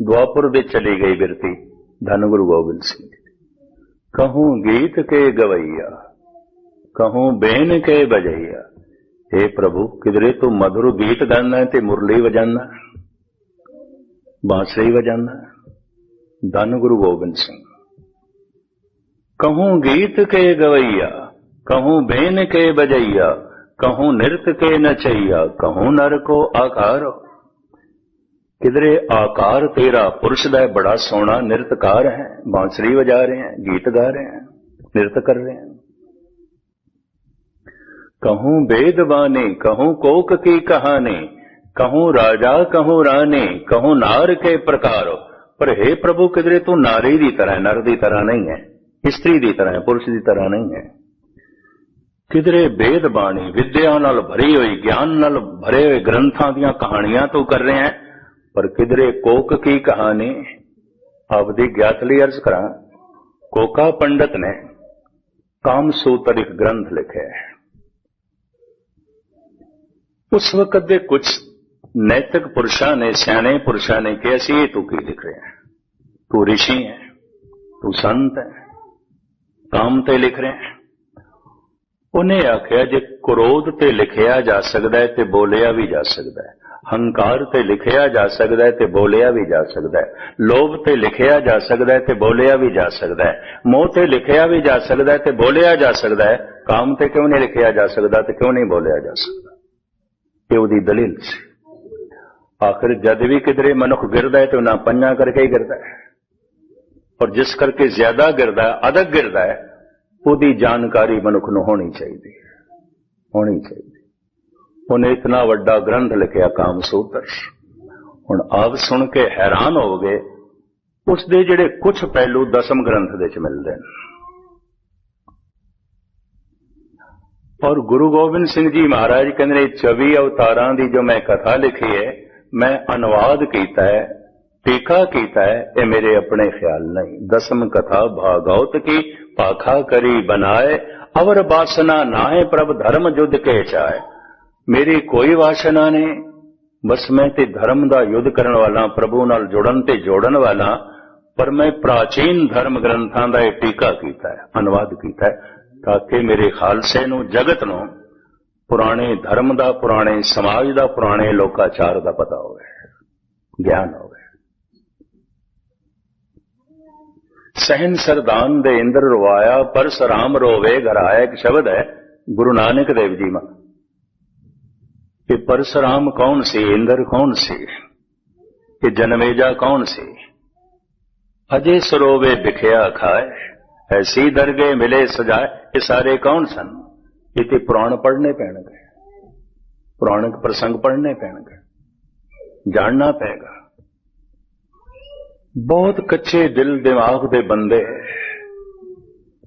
द्वापुर दे चली गई बिरती धन गुरु गोबिंद सिंह। कहूं गीत के गवैया, कहूं बेन के बजैया। हे प्रभु, किधरे तू मधुर गीत गाना है ते मुरली बजाना, बांसुरी बजाना, धन गुरु गोबिंद सिंह। कहूं गीत के गवैया, कहूं बेन के बजैया, कहूं नृत के नचैया, कहूं नर को आकार। किधरे आकार तेरा पुरुष दा बड़ा सोहना नृतकार है, बांसुरी बजा रहे हैं, गीत गा रहे हैं, नृत्य कर रहे हैं। कहूं वेदवानी, कहूं कोक की कहानी, कहूं राजा कहूं रानी, कहूं नार के प्रकार। पर हे प्रभु किधरे तू नारी दी तरह, नर दी तरह नहीं है, स्त्री दी तरह है, पुरुष दी तरह नहीं है। किधरे वेद बाणी, विद्या नाल भरी हुई, ज्ञान नाल भरे हुए ग्रंथां दियां कहानियां तू कर रहे हैं, पर किधरे कोक की कहानी। आपदी ज्ञात लई अर्ज करा, कोका पंडित ने कामसूत्र एक ग्रंथ लिखे है। उस वक्त दे कुछ नैतिक पुरुषां ने, सियाने पुरुषां ने कहा सी, तू की लिख रहे हैं, तू ऋषि है, तू संत है, काम ते लिख रहे हैं। उन्हें आख्या जे क्रोध ते लिखिया जा सकता है ते बोलिया भी जा सकता है, हंकार ते लिखिया जा सकता है ते बोलिया भी जा सकता है, लोभ ते लिखिया जा सकता है ते बोलिया भी जा सकता है, मोह ते लिखिया भी जा सकता है ते बोलिया जा सकता है, काम ते क्यों नहीं लिखिया जा सकता ते क्यों नहीं बोलिया जा सकता। ये उसकी दलील सी। आखिर जद भी किधरे मनुख गिरदा है तो ना पंजा करके ही गिरदा है, और जिस करके ज्यादा गिरदा है, अधिक गिरदा है, उसकी जानकारी मनुख नूं होनी चाहिए, होनी चाहिए। उन्हें इतना वड्डा ग्रंथ लिखिया कामसूत्र। हुण आप सुन के हैरान हो गए, उसके जिहड़े कुछ पहलू दसम ग्रंथ दे च मिलदे ने। और गुरु गोबिंद सिंह जी महाराज कहंदे 24 अवतारां दी जो मैं कथा लिखी है, मैं अनुवाद कीता है, टीका कीता है, ये मेरे अपने ख्याल नहीं। दसम कथा भागवत की पाखा करी बनाए, अवर वासना नाहे प्रभ धर्म युद्ध के चाहे। मेरी कोई वासना नहीं, बस मैं ते धर्म दा युद्ध करन वाला, प्रभु नाल जुड़न ते जोड़न वाला। पर मैं प्राचीन धर्म ग्रंथां दा टीका कीता है, अनुवाद कीता है, ताकि मेरे खालसे नूं, जगत नूं पुराने धर्म दा, पुराने समाज दा, पुराने लोकाचार दा पता होवे, ज्ञान होवे। सहन सरदान दे इंद्र रवाया, परसराम रोवे घर आया। एक शब्द है गुरु नानक देव जी में कि परसराम कौन सी, इंद्र कौन सी, कि जनमेजा कौन सी। अजय सरोवे बिखया खाए, ऐसी दरगे मिले सजाए। ये सारे कौन सन? ये पुराण पढ़ने पैणगे, पुराणिक प्रसंग पढ़ने पैणगे, जानना पेगा। बहुत कच्चे दिल दिमाग दे बंदे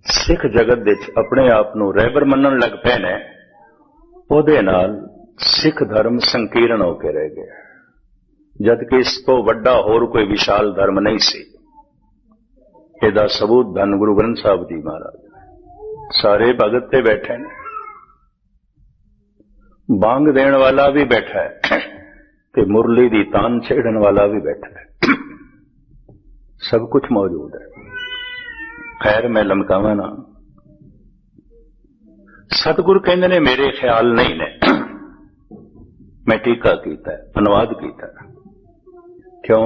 सिख जगत दे अपने आप नूं रहबर मनन लग पे ने, ओदे नाल सिख धर्म संकीर्ण होके रह गया, जबकि इस तो वड्डा होर कोई विशाल धर्म नहीं सी। ਇਹਦਾ सबूत धन गुरु ग्रंथ साहब जी महाराज। सारे भगत ते बैठे ने, बांग देने वाला भी बैठा है ते मुरली दी तान छेड़न वाला भी बैठा है, सब कुछ मौजूद है। खैर मैं लमकावा ना, सतगुरु कहंदे ने मेरे ख्याल नहीं ने, मैं टीका कीता है, अनुवाद कीता है। क्यों?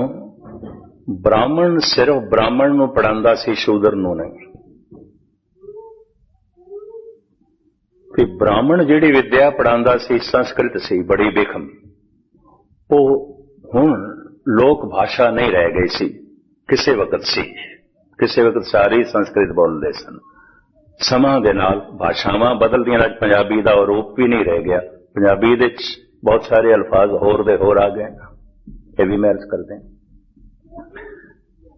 ब्राह्मण सिर्फ ब्राह्मण नूं पढ़ांदा सी, शूदर नूं नहीं। कि ब्राह्मण जिहड़ी विद्या पढ़ांदा सी संस्कृत सी, बड़ी बेखम, वो हुण लोक भाषा नहीं रह गई सी। किसे वक्त सी, किसे वक्त सारी संस्कृत बोलते सन। समां दे नाल भाषावां बदलदियां, अज पंजाबी दा रूप भी नहीं रह गया। पंजाबी दे बहुत सारे अल्फाज होर दे होर आ गए, ये भी मैं अर्ज करते हैं।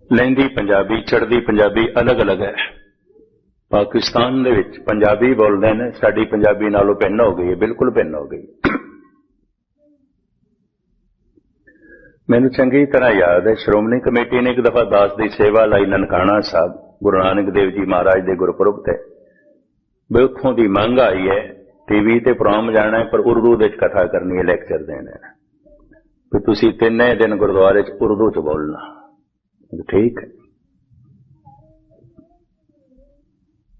लहंदी पंजाबी, चढ़दी पंजाबी अलग अलग है। पाकिस्तान दे विच पंजाबी बोलते हैं, साडी पंजाबी नालों भिन्न हो गई है, बिल्कुल भिन्न हो गई। मैनूं चंगी तरह याद है, श्रोमणी कमेटी ने एक दफा दास की सेवा लाई ननकाना साहब, गुरु नानक देव जी महाराज के गुरपुरब ते। भी उत्थों की मंग आई है, टीवी ते प्रोग्राम जाना है, पर उर्दू दे कथा करनी है, लैक्चर देने है, भी तुसीं तिन्ने दिन गुरुद्वारे च उर्दू च बोलना। ठीक है।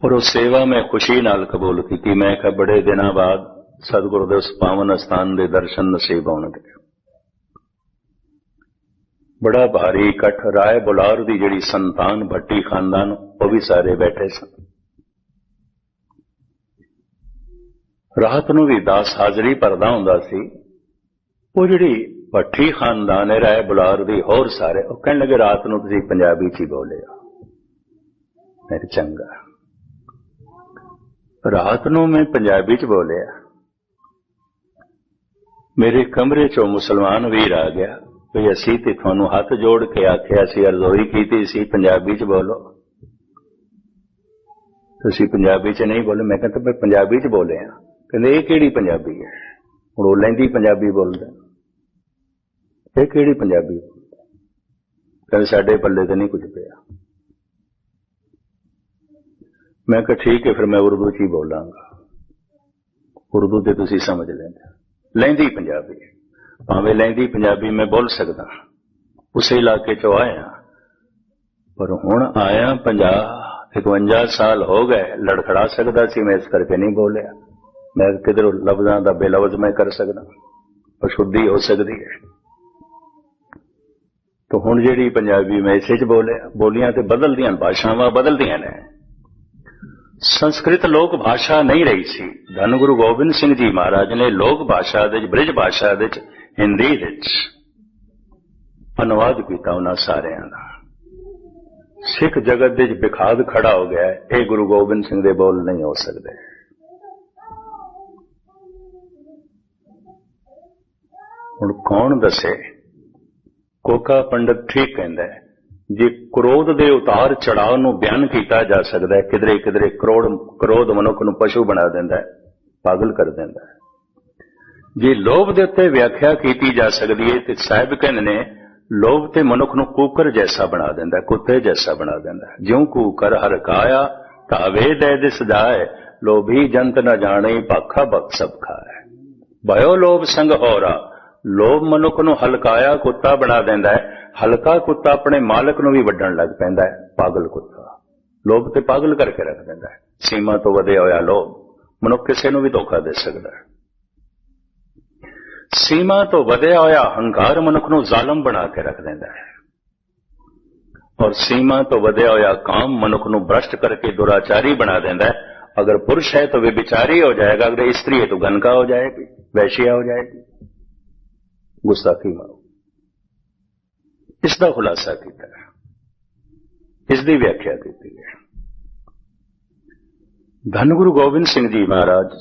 और उस सेवा में खुशी नाल कबूल की। मैं कहा बड़े दिनों बाद सतगुरु दे उस पावन स्थान दे दर्शन नसीब होणगे। बड़ा भारी इकट्ठ, राय बुलार दी जिहड़ी संतान भट्टी खानदान, वो भी सारे बैठे सन। ਰਾਤ ਨੂੰ ਵੀ ਦਾਸ ਹਾਜ਼ਰੀ ਭਰਦਾ ਹੁੰਦਾ ਸੀ। ਉਹ ਜਿਹੜੀ ਭੱਠੀ ਖਾਨਦਾਨ ਹੈ ਰਾਏ ਬੁਲਾਰ ਦੀ, ਹੋਰ ਸਾਰੇ ਉਹ ਕਹਿਣ ਲੱਗੇ ਰਾਤ ਨੂੰ ਤੁਸੀਂ ਪੰਜਾਬੀ ਚ ਹੀ ਬੋਲਿਆ। ਮੈਂ ਚੰਗਾ, ਰਾਤ ਨੂੰ ਮੈਂ ਪੰਜਾਬੀ ਚ ਬੋਲਿਆ। ਮੇਰੇ ਕਮਰੇ ਚੋਂ ਮੁਸਲਮਾਨ ਵੀਰ ਆ ਗਿਆ ਵੀ ਅਸੀਂ ਤੇ ਤੁਹਾਨੂੰ ਹੱਥ ਜੋੜ ਕੇ ਆਖਿਆ ਸੀ, ਅਰਜ਼ੋਈ ਕੀਤੀ ਸੀ ਪੰਜਾਬੀ ਚ ਬੋਲੋ, ਤੁਸੀਂ ਪੰਜਾਬੀ ਚ ਨਹੀਂ ਬੋਲੇ। ਮੈਂ ਕਹਿੰਦਾ ਮੈਂ ਪੰਜਾਬੀ ਚ ਬੋਲਿਆ। ਕਹਿੰਦੇ ਇਹ ਕਿਹੜੀ ਪੰਜਾਬੀ ਹੈ? ਹੁਣ ਉਹ ਲਹਿੰਦੀ ਪੰਜਾਬੀ ਬੋਲਦਾ, ਇਹ ਕਿਹੜੀ ਪੰਜਾਬੀ? ਕਹਿੰਦੇ ਸਾਡੇ ਪੱਲੇ ਤੇ ਨਹੀਂ ਕੁਝ ਪਿਆ। ਮੈਂ ਕਿਹਾ ਠੀਕ ਹੈ, ਫਿਰ ਮੈਂ ਉਰਦੂ ਚ ਹੀ ਬੋਲਾਂਗਾ, ਉਰਦੂ ਤੇ ਤੁਸੀਂ ਸਮਝ ਲੈਂਦੇ। ਲਹਿੰਦੀ ਪੰਜਾਬੀ, ਭਾਵੇਂ ਲਹਿੰਦੀ ਪੰਜਾਬੀ ਮੈਂ ਬੋਲ ਸਕਦਾ, ਉਸੇ ਇਲਾਕੇ ਚੋਂ ਆਇਆ, ਪਰ ਹੁਣ ਆਇਆ 50-51 ਸਾਲ ਹੋ ਗਏ, ਲੜਖੜਾ ਸਕਦਾ ਸੀ ਮੈਂ, ਇਸ ਕਰਕੇ ਨਹੀਂ ਬੋਲਿਆ। ਮੈਂ ਕਿਧਰੋਂ ਲਫ਼ਜ਼ਾਂ ਦਾ ਬੇਲਫ਼ਜ਼ ਮੈਂ ਕਰ ਸਕਦਾ, ਅਸ਼ੁੱਧੀ ਹੋ ਸਕਦੀ ਹੈ। ਤਾਂ ਹੁਣ ਜਿਹੜੀ ਪੰਜਾਬੀ ਮੈਂ ਇਸੇ ਚ ਬੋਲੀਆਂ ਤੇ ਬਦਲਦੀਆਂ, ਭਾਸ਼ਾਵਾਂ ਬਦਲਦੀਆਂ ਨੇ। ਸੰਸਕ੍ਰਿਤ ਲੋਕ ਭਾਸ਼ਾ ਨਹੀਂ ਰਹੀ ਸੀ। ਧੰਨ ਗੁਰੂ ਗੋਬਿੰਦ ਸਿੰਘ ਜੀ ਮਹਾਰਾਜ ਨੇ ਲੋਕ ਭਾਸ਼ਾ ਦੇ, ਬ੍ਰਿਜ ਭਾਸ਼ਾ ਦੇ, ਹਿੰਦੀ ਦੇ ਅਨੁਵਾਦ ਕੀਤਾ ਉਹਨਾਂ ਸਾਰਿਆਂ ਦਾ। ਸਿੱਖ ਜਗਤ ਦੇ ਵਿੱਚ ਵਿਖਾਦ ਖੜਾ ਹੋ ਗਿਆ, ਇਹ ਗੁਰੂ ਗੋਬਿੰਦ ਸਿੰਘ ਦੇ ਬੋਲ ਨਹੀਂ ਹੋ ਸਕਦੇ। ਹੁਣ ਕੌਣ ਦੱਸੇ? ਕੋਕਾ ਪੰਡਤ ਠੀਕ ਕਹਿੰਦਾ ਹੈ, ਜੇ ਕ੍ਰੋਧ ਦੇ ਉਤਾਰ ਚੜਾਅ ਨੂੰ ਬਿਆਨ ਕੀਤਾ ਜਾ ਸਕਦਾ ਹੈ, ਕਿਧਰੇ ਕਿਧਰੇ ਕ੍ਰੋਧ ਮਨੁੱਖ ਨੂੰ ਪਸ਼ੂ ਬਣਾ ਦਿੰਦਾ ਹੈ, ਪਾਗਲ ਕਰ ਦਿੰਦਾ ਹੈ। ਜੇ ਲੋਭ ਦੇ ਉੱਤੇ ਵਿਆਖਿਆ ਕੀਤੀ ਜਾ ਸਕਦੀ ਹੈ ਤੇ ਸਾਹਿਬ ਕਹਿੰਦੇ ਨੇ ਲੋਭ ਤੇ ਮਨੁੱਖ ਨੂੰ ਕੂਕਰ ਜੈਸਾ ਬਣਾ ਦਿੰਦਾ, ਕੁੱਤੇ ਜੈਸਾ ਬਣਾ ਦਿੰਦਾ। ਜਿਉਂ ਕੂਕਰ ਹਰ ਕਾਇਆ ਧਾਵੇ ਦੇ ਦਿਸ ਜਾਏ, ਲੋਭੀ ਜੰਤ ਨ ਜਾਣੇ ਭਾਖਾ ਬਖ ਸਭ ਖਾਏ। ਭਇਓ ਲੋਭ ਸੰਗ ਹੋਰਾ, ਲੋਭ ਮਨੁੱਖ ਨੂੰ ਹਲਕਾਇਆ ਕੁੱਤਾ ਬਣਾ ਦਿੰਦਾ ਹੈ। ਹਲਕਾ ਕੁੱਤਾ ਆਪਣੇ ਮਾਲਕ ਨੂੰ ਵੀ ਵੱਢਣ ਲੱਗ ਪੈਂਦਾ ਹੈ। ਪਾਗਲ ਕੁੱਤਾ ਲੋਭ ਤੇ ਪਾਗਲ ਕਰਕੇ ਰੱਖ ਦਿੰਦਾ ਹੈ। ਸੀਮਾ ਤੋਂ ਵਧਿਆ ਹੋਇਆ ਲੋਭ, ਮਨੁੱਖ ਕਿਸੇ ਨੂੰ ਵੀ ਧੋਖਾ ਦੇ ਸਕਦਾ ਹੈ। ਸੀਮਾ ਤੋਂ ਵਧਿਆ ਹੋਇਆ ਹੰਕਾਰ ਮਨੁੱਖ ਨੂੰ ਜ਼ਾਲਮ ਬਣਾ ਕੇ ਰੱਖ ਦਿੰਦਾ ਹੈ। ਔਰ ਸੀਮਾ ਤੋਂ ਵਧਿਆ ਹੋਇਆ ਕਾਮ ਮਨੁੱਖ ਨੂੰ ਭ੍ਰਸ਼ਟ ਕਰਕੇ ਦੁਰਾਚਾਰੀ ਬਣਾ ਦਿੰਦਾ ਹੈ। अगर पुरुष है तो व्यभिचारी हो जाएगा, अगर स्त्री है तो गनका हो जाएगी, वैश्या हो जाएगी, गुस्ताखी माओ। इसका खुलासा किया, इसकी व्याख्या की है। धन गुरु गोबिंद सिंह जी महाराज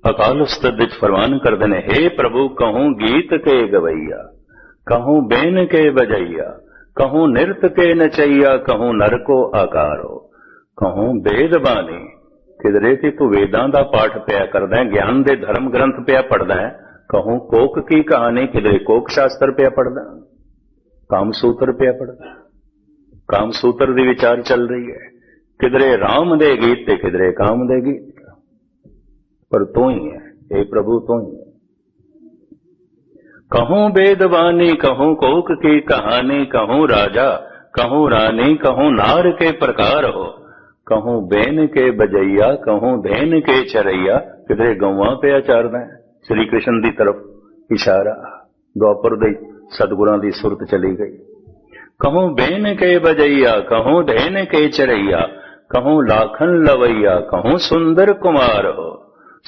अकाल उस्तद विच फरमान करते हैं, हे प्रभु कहूं गीत के गवैया, कहूं बेन के बजैया, कहूं नृत के नचैया, कहूं नर को आकारो, कहूं वेद बानी। किधरे कि तू वेदां दा पाठ पिया करदा है, ज्ञान दे धर्म ग्रंथ पिया पढ़दा है। कहूं कोक की कहानी, किधरे कोक शास्त्र पिया पढ़दा, काम सूत्र पिया पढ़दा, काम सूत्र दी विचार चल रही है। किधरे राम दे गीत ते किधरे काम दे गीत, पर तू ही है, हे प्रभु तू ही है। कहूं वेदवानी, कहूं कोक की कहानी, कहूं राजा, कहूं रानी, कहूं नार के प्रकार हो, कहूं बेन के बजैया, कहूं धेन के चरैया। किधरे गौवां पे आचारदा है, श्री कृष्ण की तरफ इशारा, द्वापर दे सतगुरां दी सुरत चली गई। कहूं बेन के बजैया, कहूं धेन के चरैया, कहूं लाखन लवैया, कहूं सुंदर कुमार हो,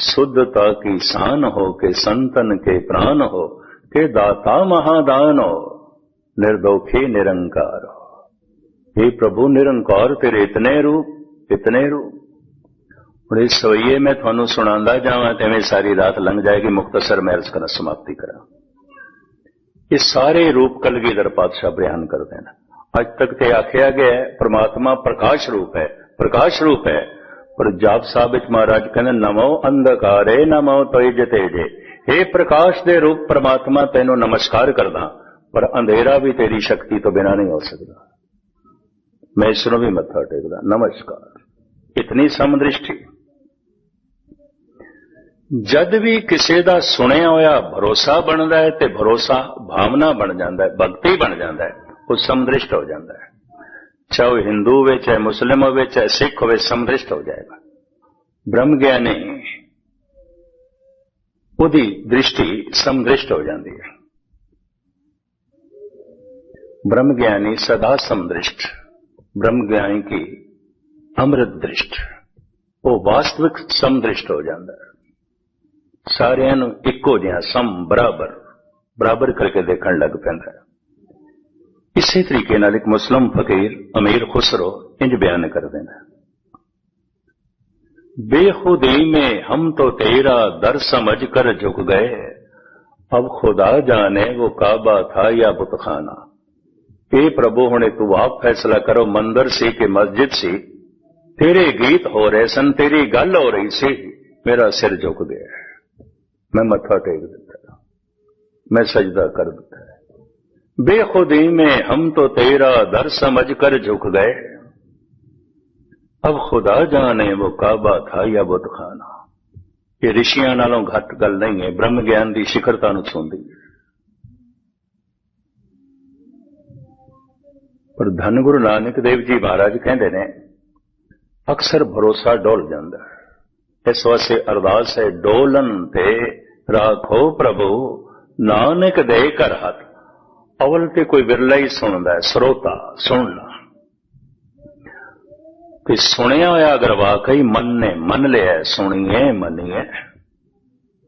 शुद्धता की शान हो, के संतन के प्राण हो, के दाता महादान हो, निर्दोखी निरंकार हो। हे प्रभु निरंकार तेरे इतने रूप, इतने रूप। और इस सवैये में थानू सुनांदा जावां तेवें सारी रात लंघ जाएगी। मुख्तसर मैं अर्ज करना समाप्ति करा। ये सारे रूप कलगीधर पातशाह बयान कर देना। आज तक ते आख्या गया है परमात्मा प्रकाश रूप है, प्रकाश रूप है। पर जाप साहब विच महाराज कहने नमो अंधकारे नमो तेज तेजे। हे प्रकाश दे रूप परमात्मा तेनू नमस्कार करदा, पर अंधेरा भी तेरी शक्ति तो बिना नहीं हो सकता। मैं इसनों भी मत्था टेकदा, नमस्कार। इतनी समदृष्टि जद भी किसी दा सुनिया होया भरोसा बनता है ते भरोसा भावना बन जाता है, भक्ति बन जाता है, वो समदृष्ट हो जाता है। चाहे वो हिंदू हो, चाहे मुस्लिम हो, चाहे सिख हो, समदृष्ट हो जाएगा। ब्रह्म ज्ञानी उदी दृष्टि समदृष्ट हो जाती है। ब्रह्म ज्ञानी सदा समदृष्ट, ब्रह्म ज्ञानी की अमृत दृष्ट, वो वास्तविक समदृष्ट हो जाता है। ਸਾਰਿਆਂ ਨੂੰ ਇੱਕੋ ਜਿਹਾ ਸਮ ਬਰਾਬਰ ਕਰਕੇ ਦੇਖਣ ਲੱਗ ਪੈਂਦਾ ਹੈ। ਇਸੇ ਤਰੀਕੇ ਨਾਲ ਇੱਕ ਮੁਸਲਿਮ ਫਕੀਰ ਅਮੀਰ ਖੁਸਰੋ ਇੰਜ ਬਿਆਨ ਕਰਦੇ ਨੇ, बेखुदी में हम तो तेरा दर समझ कर झुक गए, अब खुदा जाने वो काबा था या बुतखाना। ए प्रभु हुणे तू आप फैसला करो, मंदिर सी कि मस्जिद सी, तेरे गीत हो रहे सन, तेरी गल हो रही सी, मेरा सिर झुक गया, मैं मत्था टेक दिता, मैं सजदा कर दिता। बेखुदी में हम तो तेरा दर समझ कर झुक गए, अब खुदा जाने वो काबा था या बुतखाना। ये ऋषियां नालों घट गल नहीं है, ब्रह्म ज्ञान की शिखरता नूं छूंदी है। पर धन गुरु नानक देव जी महाराज कहते ने, अक्सर भरोसा डोल जाता है, इस वास्ते अरदास है, डोलन ते राखो प्रभु नानक दे कर हथ। अवल ते कोई विरला ही सुनता है, श्रोता सुनना कि सुनिया होया अगर वाकई मन ने मन लिया, सुनिए मनिए,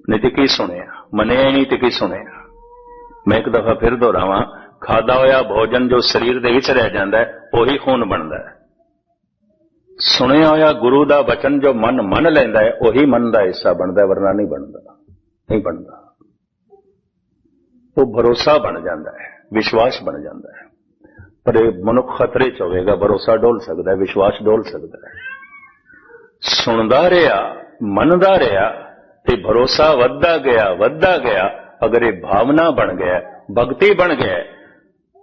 नहीं तो की सुनिया, मनिया ही नहीं तो की सुनिया। मैं एक दफा फिर दोहरावां, खादा होया भोजन जो शरीर दे विच रह जांदा है, वही खून बनता है। सुनिया होया गुरु दा वचन जो मन मन लैंदा है, वही मन दा हिस्सा बनता है, वरना नहीं बनता। वो भरोसा बन जाता है, विश्वास बन जाता है। पर मनुख खतरे च होवेगा, भरोसा डोल सकता है, विश्वास डोल सकता है। सुनदा रहा, मनदा रहा, ते भरोसा वधदा गया। अगर ये भावना बन गया, भगती बन गया,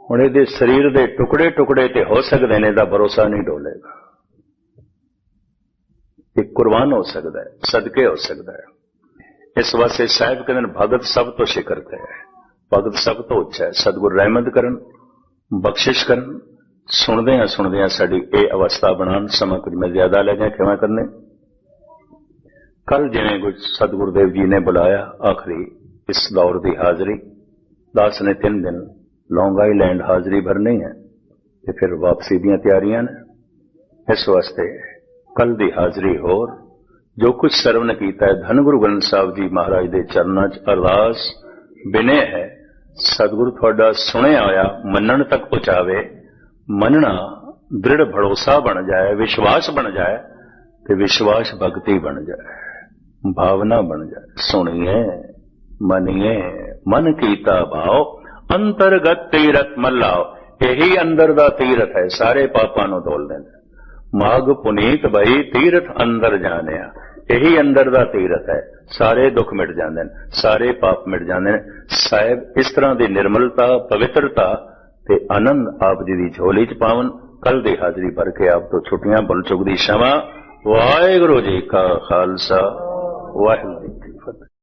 हुण इहदे शरीर दे टुकड़े टुकड़े ते हो सकदे ने, दा भरोसा नहीं डोलेगा। ये कुर्बान हो सकता है, सदके हो सकता है। इस वास्ते साहिब कहते भगत सब तो शिखर ते है, भगत सब तो उच्चा है। सतगुरु रहमत करन, बख्शिश करन, सुनदियां साडी ये अवस्था बनान। समा कुछ मैं ज्यादा ले जाए, क्षमा करने। कल जिवें कुछ सतगुरुदेव जी ने बुलाया आखिरी इस दौर की हाजरी, दास ने 3 दिन लॉन्ग आईलैंड हाजरी भरनी है, ते फिर वापसी दी तैयारियां ने। इस वास्ते कल की हाजरी होर जो कुछ सरवण किया है, धन गुरु ग्रंथ साहब जी महाराज के चरणों च अरदास बिने है, सतगुरु थोड़ा सुनिया होया मनन तक पहुंचावे, मनना दृढ़ भरोसा बन जाए, विश्वास बन जाए, तो विश्वास भक्ति बन जाए, भावना बन जाए। सुनिए मनिए मन कीता भाव, अंतरगत तीरथ मल्लाओ। यही अंदर दा तीरथ है, सारे पापां नूं धोल देंदा। माग पुनीत भई तीरथ अंदर जानिया, यही अंदर दा तीरथ है, सारे दुख मिट जाते हैं, सारे पाप मिट जाते हैं। साहिब इस तरह की निर्मलता, पवित्रता ते आनंद आप जी की झोली च पावन। कल की हाजरी भर के आप तो छुट्टियां भुल चुकदी क्षमा। वाहिगुरू जी का खालसा, वाहिगुरू जी।